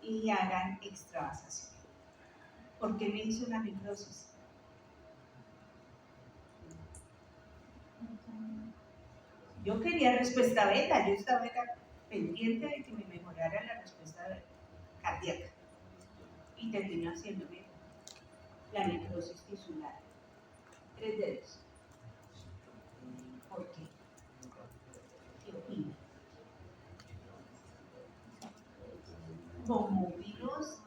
y hagan extravasación. ¿Por qué me hizo una necrosis? Yo quería respuesta beta, yo estaba pendiente de que me mejorara la respuesta cardíaca y terminó haciéndome la necrosis tisular. 3 dedos. ¿Por qué? ¿Qué opina? Como virus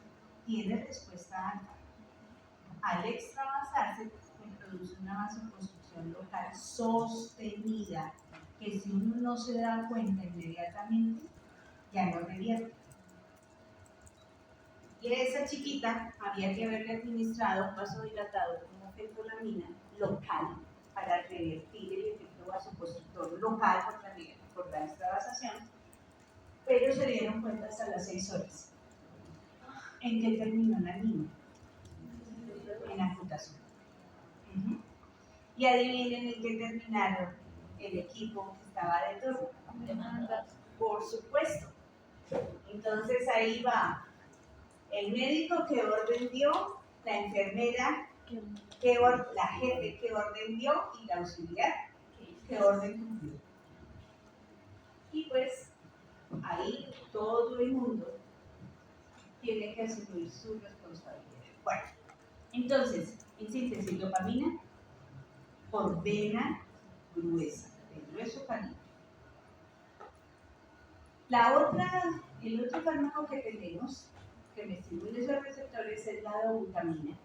tiene respuesta alta, al extravasarse me produce una vasoconstricción local sostenida que si uno no se da cuenta inmediatamente, ya no revierte. Y a esa chiquita había que haberle administrado un vasodilatador como fentolamina local para revertir el efecto vasoconstrictor local por la extravasación, pero se dieron cuenta hasta las 6 horas. ¿En qué terminó la niña? En amputación. Y adivinen en qué terminaron el equipo que estaba de turno. Por supuesto. Entonces ahí va el médico que orden dio, la enfermera, la jefe que orden dio y la auxiliar que orden cumplió. Y pues ahí todo el mundo tiene que asumir su responsabilidad. Bueno, entonces, en síntesis, dopamina por vena gruesa, el grueso canino. El otro fármaco que tenemos que me estimula esos receptores es la dobutamina.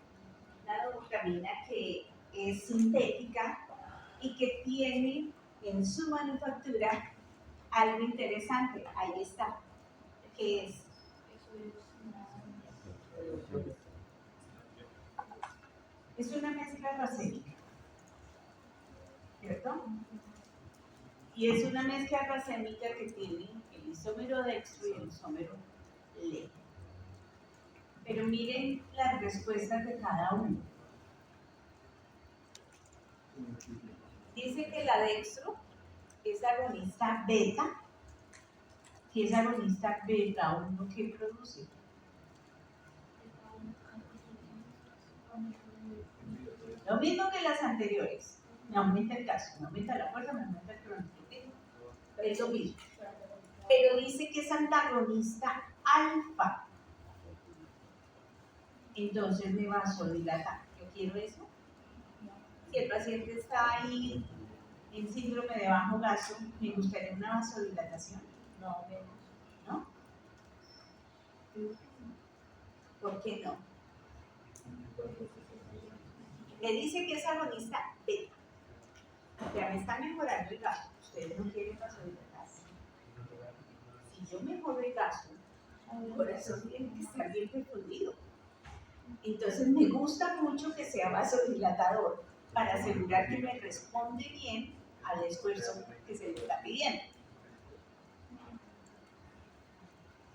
La dobutamina que es sintética y que tiene en su manufactura algo interesante. Ahí está. ¿Qué es? Es una mezcla racémica, ¿cierto? Y es una mezcla racémica que tiene el isómero dextro y el isómero levo. Pero miren las respuestas de cada uno. Dice que la dextro es agonista beta. Si es agonista beta 1, ¿qué produce? Lo mismo que las anteriores. Me aumenta el gasto, me aumenta la fuerza, me aumenta el cronotipo. Es lo mismo. Pero dice que es antagonista alfa. Entonces me vasodilata. ¿Yo quiero eso? Si el paciente está ahí en síndrome de bajo gasto, me gustaría una vasodilatación. No, menos. ¿No? ¿Por qué no? Le dice que es agonista beta. Ya me está mejorando el gasto. Ustedes no quieren vasodilatación. Si yo mejoro el gasto, el corazón tiene que estar bien perfundido. Entonces me gusta mucho que sea vasodilatador para asegurar que me responde bien al esfuerzo que se le está pidiendo.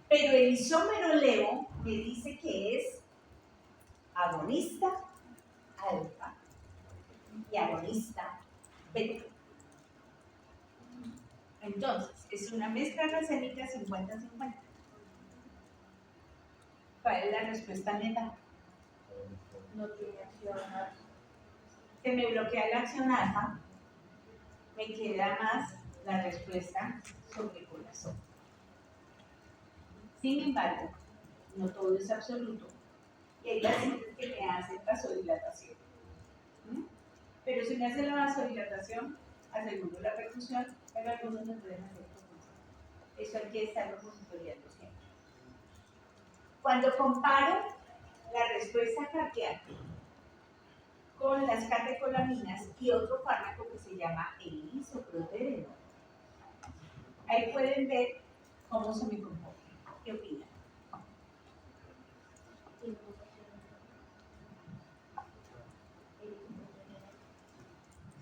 Pero el isómero levo me dice que es agonista alfa y agonista beta. Entonces, es una mezcla racémica 50-50. ¿Cuál es la respuesta neta? No tiene acción alfa. Se me bloquea la acción alfa, me queda más la respuesta sobre el corazón. Sin embargo, no todo es absoluto y hay pacientes que me hacen vasodilatación. Pero si me hacen la vasodilatación, aseguro la perfusión, pero algunos no pueden hacer perfusión. Eso hay que estarlo monitoreando siempre. Cuando comparo la respuesta cardíaca con las catecolaminas y otro fármaco que se llama el isoproterenol, ahí pueden ver cómo se me comporta. ¿Qué opinan?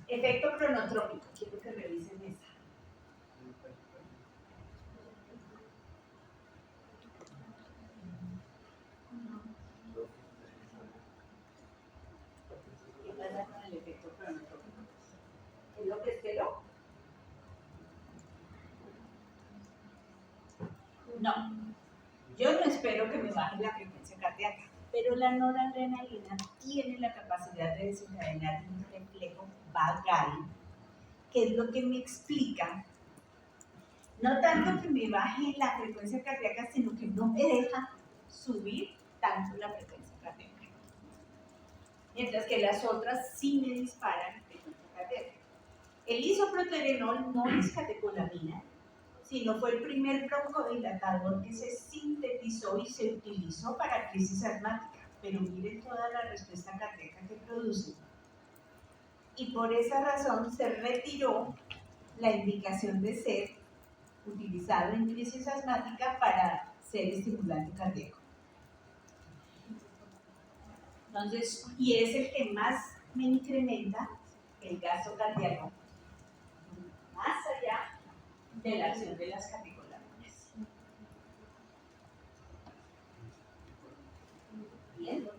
Efecto cronotrópico, quiero que revisen esta. ¿Qué pasa con el efecto cronotrópico? ¿Es lo que espero? No. Yo no espero que me baje la frecuencia cardíaca, pero la noradrenalina tiene la capacidad de desencadenar un reflejo vagal, que es lo que me explica, no tanto que me baje la frecuencia cardíaca, sino que no me deja subir tanto la frecuencia cardíaca. Mientras que las otras sí me disparan la frecuencia cardíaca. El isoproterenol no es catecolamina, sino fue el primer broncodilatador que se sintetizó y se utilizó para crisis asmática. Pero miren toda la respuesta cardíaca que produce. Y por esa razón se retiró la indicación de ser utilizado en crisis asmática para ser estimulante cardíaco. Entonces, y es el que más me incrementa el gasto cardíaco, más allá de la acción de las catecolaminas. Bien.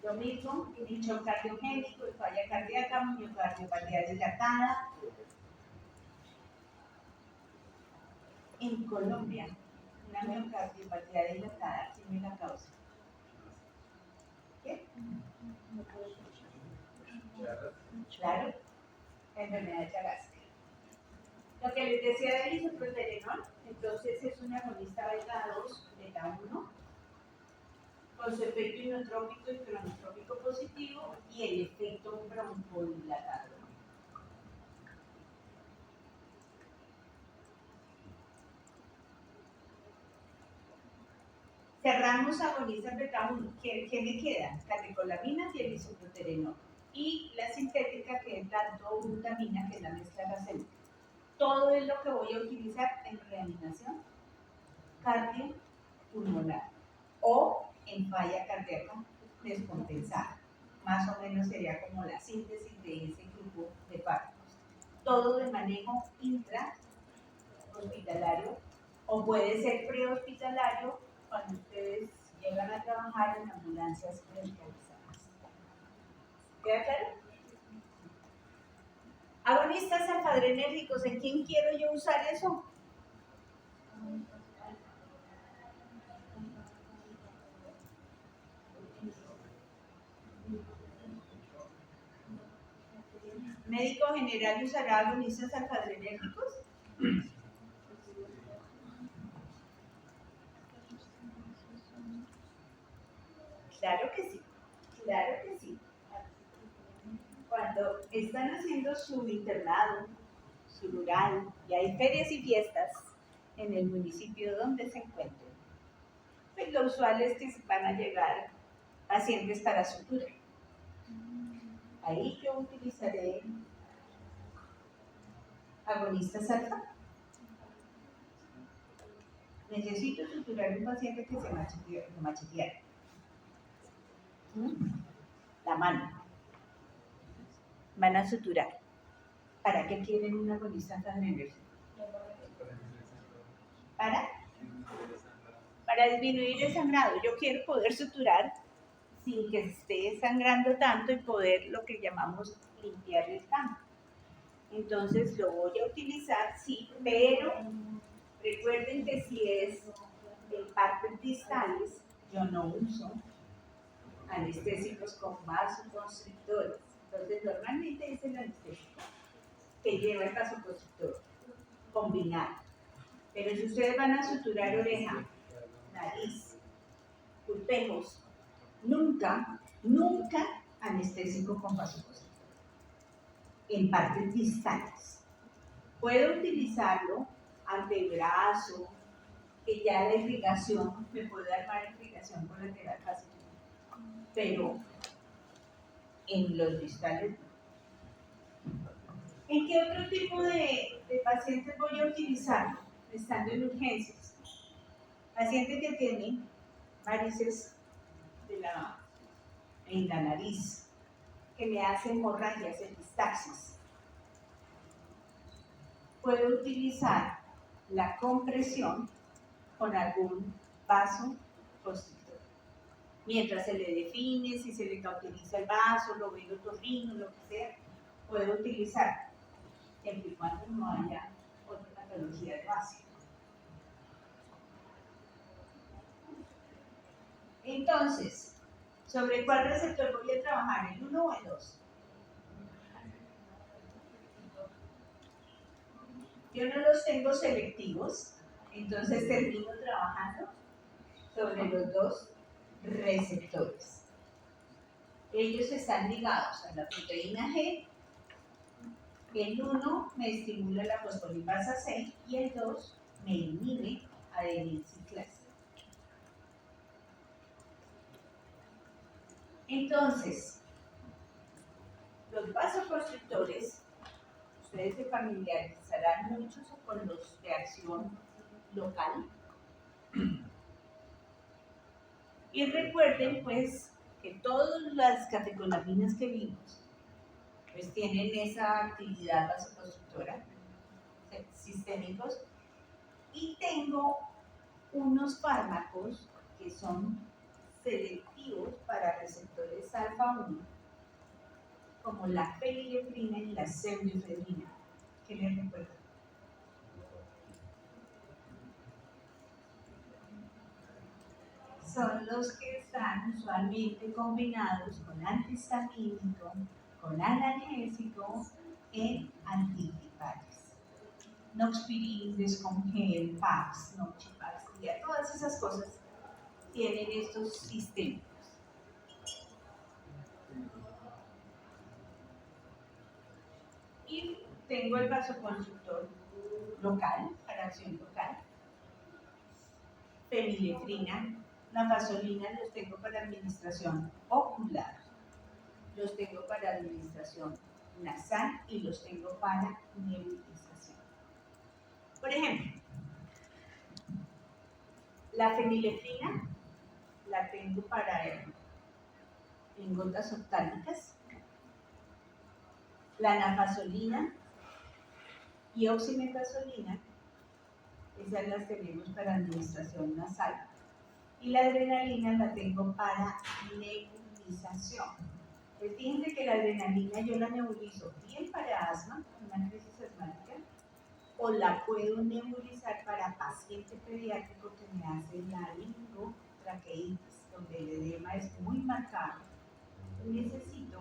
Lo mismo, el shock cardiogénico, falla cardíaca, miocardiopatía dilatada, en Colombia una miocardiopatía dilatada, ¿quién me la causa? ¿Qué? Claro, la enfermedad de Chagas. Lo que les decía del isoproterenol, entonces es un agonista beta 2, beta 1, con su efecto inotrópico y cronotrópico positivo y el efecto broncodilatador. Cerramos agonistas beta 1. ¿Qué me queda? Catecolaminas y el isoproterenol. Y la sintética, que es la dobutamina, que es la mezcla racémica. Todo es lo que voy a utilizar en reanimación cardiopulmonar o en falla cardíaca descompensada. Más o menos sería como la síntesis de ese grupo de fármacos. Todo de manejo intrahospitalario o puede ser prehospitalario cuando ustedes llegan a trabajar en ambulancias medicalizadas. ¿Queda claro? Agonistas alfa-adrenérgicos, ¿en quién quiero yo usar eso? ¿Médico general usará agonistas alfa-adrenérgicos? Claro que sí, claro que sí. Cuando están haciendo su internado, su rural, y hay ferias y fiestas en el municipio donde se encuentren, pues lo usual es que van a llegar pacientes para sutura. Ahí yo utilizaré agonistas alfa. Necesito suturar un paciente que se macheteara. La mano. Van a suturar. ¿Para qué quieren un agonista alfa-adrenérgico? Para disminuir el sangrado. Yo quiero poder suturar sin que esté sangrando tanto y poder lo que llamamos limpiar el campo. Entonces lo voy a utilizar, sí, pero recuerden que si es en partes distales, yo no uso anestésicos con vasoconstrictores. Entonces normalmente es el anestésico que lleva el vasoconstrictor combinado. Pero si ustedes van a suturar oreja, nariz, pulpejos, nunca anestésico con vasoconstrictor. En partes distales. Puedo utilizarlo antebrazo, que ya la irrigación, me puede armar irrigación colateral fácil, pero en los distales no. ¿En qué otro tipo de pacientes voy a utilizarlo? Estando en urgencias. Pacientes que tienen varices en la nariz, que me hacen hemorragias, epistaxis. Puedo utilizar la compresión con algún vaso constrictor. Mientras se le define, si se le cauteriza el vaso, lo venotorrino, lo que sea, puedo utilizar, siempre y cuando no haya otra patología de base. Entonces, ¿sobre cuál receptor voy a trabajar? ¿El 1 o el 2? Yo no los tengo selectivos, entonces termino trabajando sobre los dos receptores. Ellos están ligados a la proteína G. El 1 me estimula la fosfolipasa C y el 2 me inhibe adenilciclasa. Entonces, los vasoconstrictores, ustedes se familiarizarán mucho con los de acción local. Y recuerden, pues, que todas las catecolaminas que vimos, pues tienen esa actividad vasoconstrictora, sistémicos, y tengo unos fármacos que son selectivos para receptores alfa 1, como la fenilefrina y la pseudoefedrina. ¿Qué les recuerdo? son los que están usualmente combinados con antihistamínico, con analgésico en antigripales. Noxpirin, Descongel, Pax, Noxipax, todas esas cosas tienen estos sistemas. Y tengo el vasoconstrictor local, para acción local, fenilefrina, nafasolina los tengo para administración ocular, los tengo para administración nasal y los tengo para nebulización. Por ejemplo, la fenilefrina la tengo para en gotas oftálmicas, la nafasolina y oximetazolina, esas las tenemos para administración nasal, y la adrenalina la tengo para nebulización. Pues fíjense que la adrenalina yo la nebulizo bien para asma, una crisis asmática, o la puedo nebulizar para paciente pediátrico que me hace laringotraqueitis, donde el edema es muy marcado. Necesito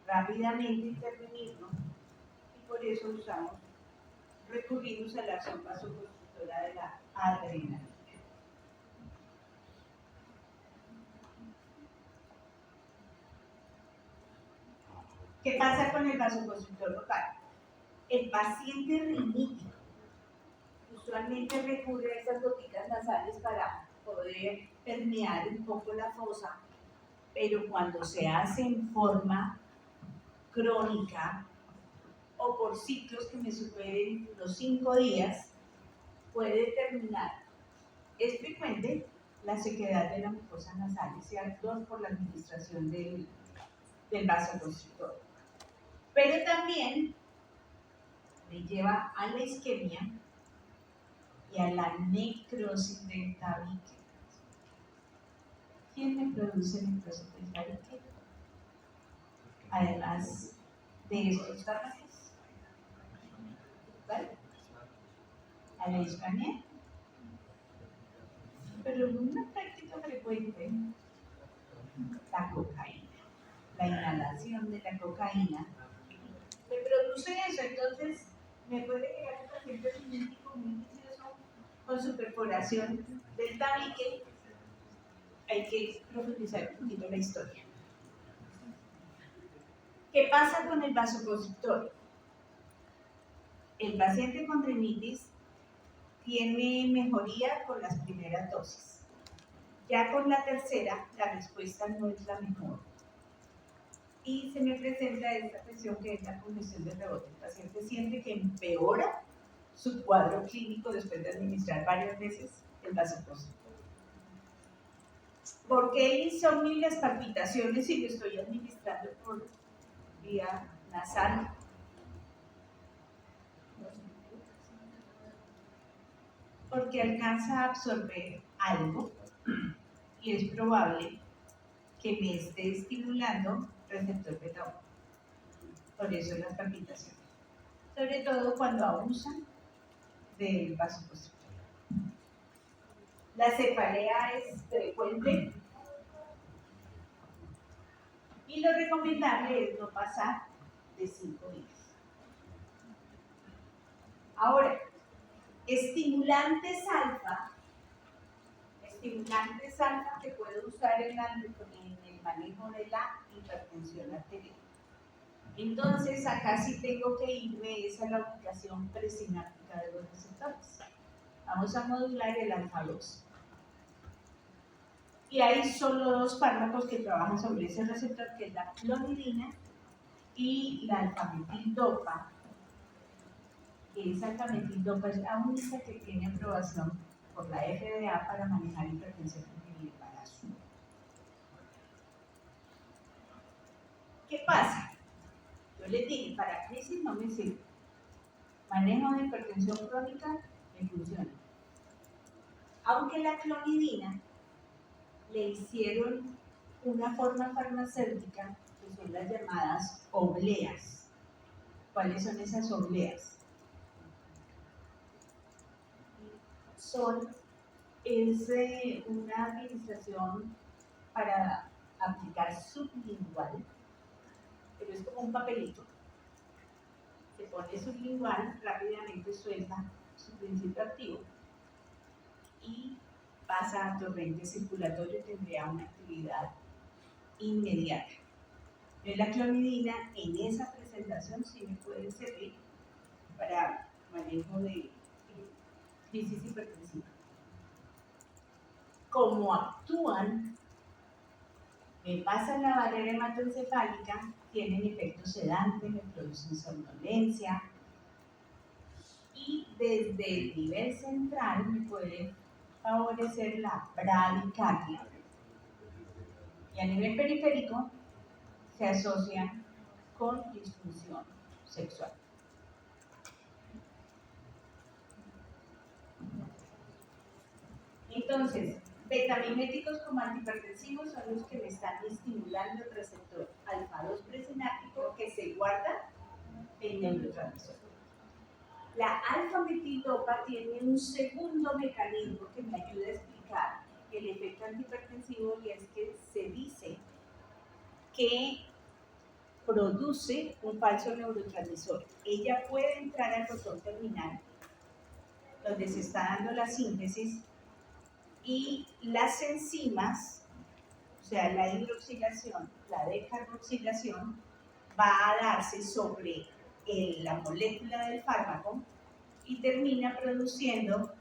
rápidamente intervenirlo y por eso recurrimos a la acción vasoconstrictora de la adrenalina. ¿Qué pasa con el vasoconstrictor local? El paciente rinítico usualmente recurre a esas goticas nasales para poder permear un poco la fosa, pero cuando se hace en forma crónica o por ciclos que me superen los 5 días, puede terminar. Es frecuente la sequedad de la mucosa nasal y se actúa por la administración del vasoconstrictor. Pero también me lleva a la isquemia y a la necrosis del tabique. ¿Quién me produce necrosis del tabique? Además de estos fármacos, ¿vale? A la isquemia, pero una práctica frecuente, la cocaína, la inhalación de la cocaína me produce eso. Entonces me puede llegar un paciente rinítico muy vicioso con su perforación del tabique. Hay que profundizar un poquito la historia. ¿Qué pasa con el vasoconstrictor? El paciente con rinitis tiene mejoría con las primeras dosis. Ya con la tercera, la respuesta no es la mejor. Y se me presenta esta presión que es la congestión de rebote. El paciente siente que empeora su cuadro clínico después de administrar varias veces el vasoconstrictor. ¿Por qué el insomnio y las palpitaciones si lo estoy administrando por vía nasal? Porque alcanza a absorber algo y es probable que me esté estimulando receptor beta 1. Por eso las palpitaciones. Sobre todo cuando abusan del vasoconstrictor. La cefalea es frecuente y lo recomendable es no pasar de 5 días. Ahora, estimulantes alfa que puedo usar en el manejo de la hipertensión arterial. Entonces, acá sí tengo que irme a la ubicación presináptica de los receptores. Vamos a modular el alfa 2. Y hay solo 2 fármacos que trabajan sobre ese receptor, que es la clonidina y la alfametildopa. Esa alfametildopa es la única que tiene aprobación por la FDA para manejar hipertensión en el embarazo. ¿Qué pasa? Yo les dije, para crisis no me sirve. Manejo de hipertensión crónica me funciona. Aunque la clonidina le hicieron una forma farmacéutica que son las llamadas obleas. ¿Cuáles son esas obleas? Son Es una administración para aplicar sublingual, pero es como un papelito. Se pone sublingual, rápidamente suelta su principio activo y pasa a torrente circulatorio y tendría una actividad inmediata. La clonidina en esa presentación sí me puede servir para manejo de crisis hipertensiva. Como actúan, me pasan la barrera hematoencefálica, tienen efecto sedante, me producen somnolencia y desde el nivel central me pueden favorecer la bradicardia. Y a nivel periférico se asocian con disfunción sexual. Entonces, betamiméticos como antihipertensivos son los que me están estimulando el receptor alfa-2 presináptico que se guarda en neurotransmisor. La alfa-metildopa tiene un segundo mecanismo que me ayuda a explicar el efecto antihipertensivo y es que se dice que produce un falso neurotransmisor. Ella puede entrar al botón terminal donde se está dando la síntesis y las enzimas, o sea, la hidroxilación, la decarboxilación, va a darse sobre la molécula del fármaco y termina produciendo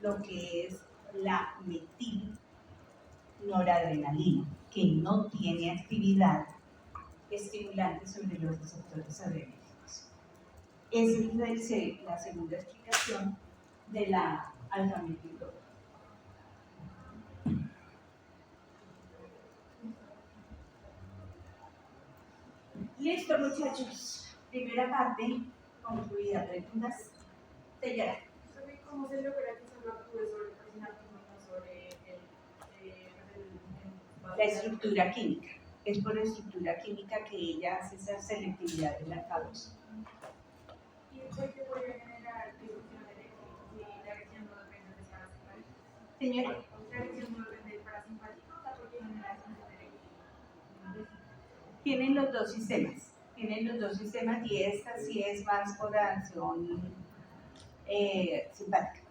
lo que es la metilnoradrenalina, que no tiene actividad estimulante sobre los receptores adrenérgicos. Esa es la segunda explicación de la alfa-metildopa. Listo, muchachos. Primera parte concluida. ¿Preguntas? Señora. ¿Cómo se logra que solo actúe sobre el presináptico y no sobre La estructura química. Es por estructura química que ella hace esa selectividad del alfa-2. ¿Y por qué podría generar disfunción eréctil si la erección no depende del parasimpático? Señora. La erección no depende del parasimpático, ¿por qué genera disfunción eréctil? Tienen los dos sistemas. Y esta sí es más por acción simpática.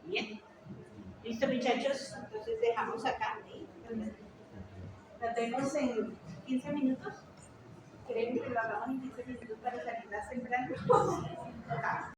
Bien. ¿Listo, muchachos? Entonces dejamos acá. Nos vemos en 15 minutos. ¿Creen que lo hagamos en 15 minutos para salir más temprano?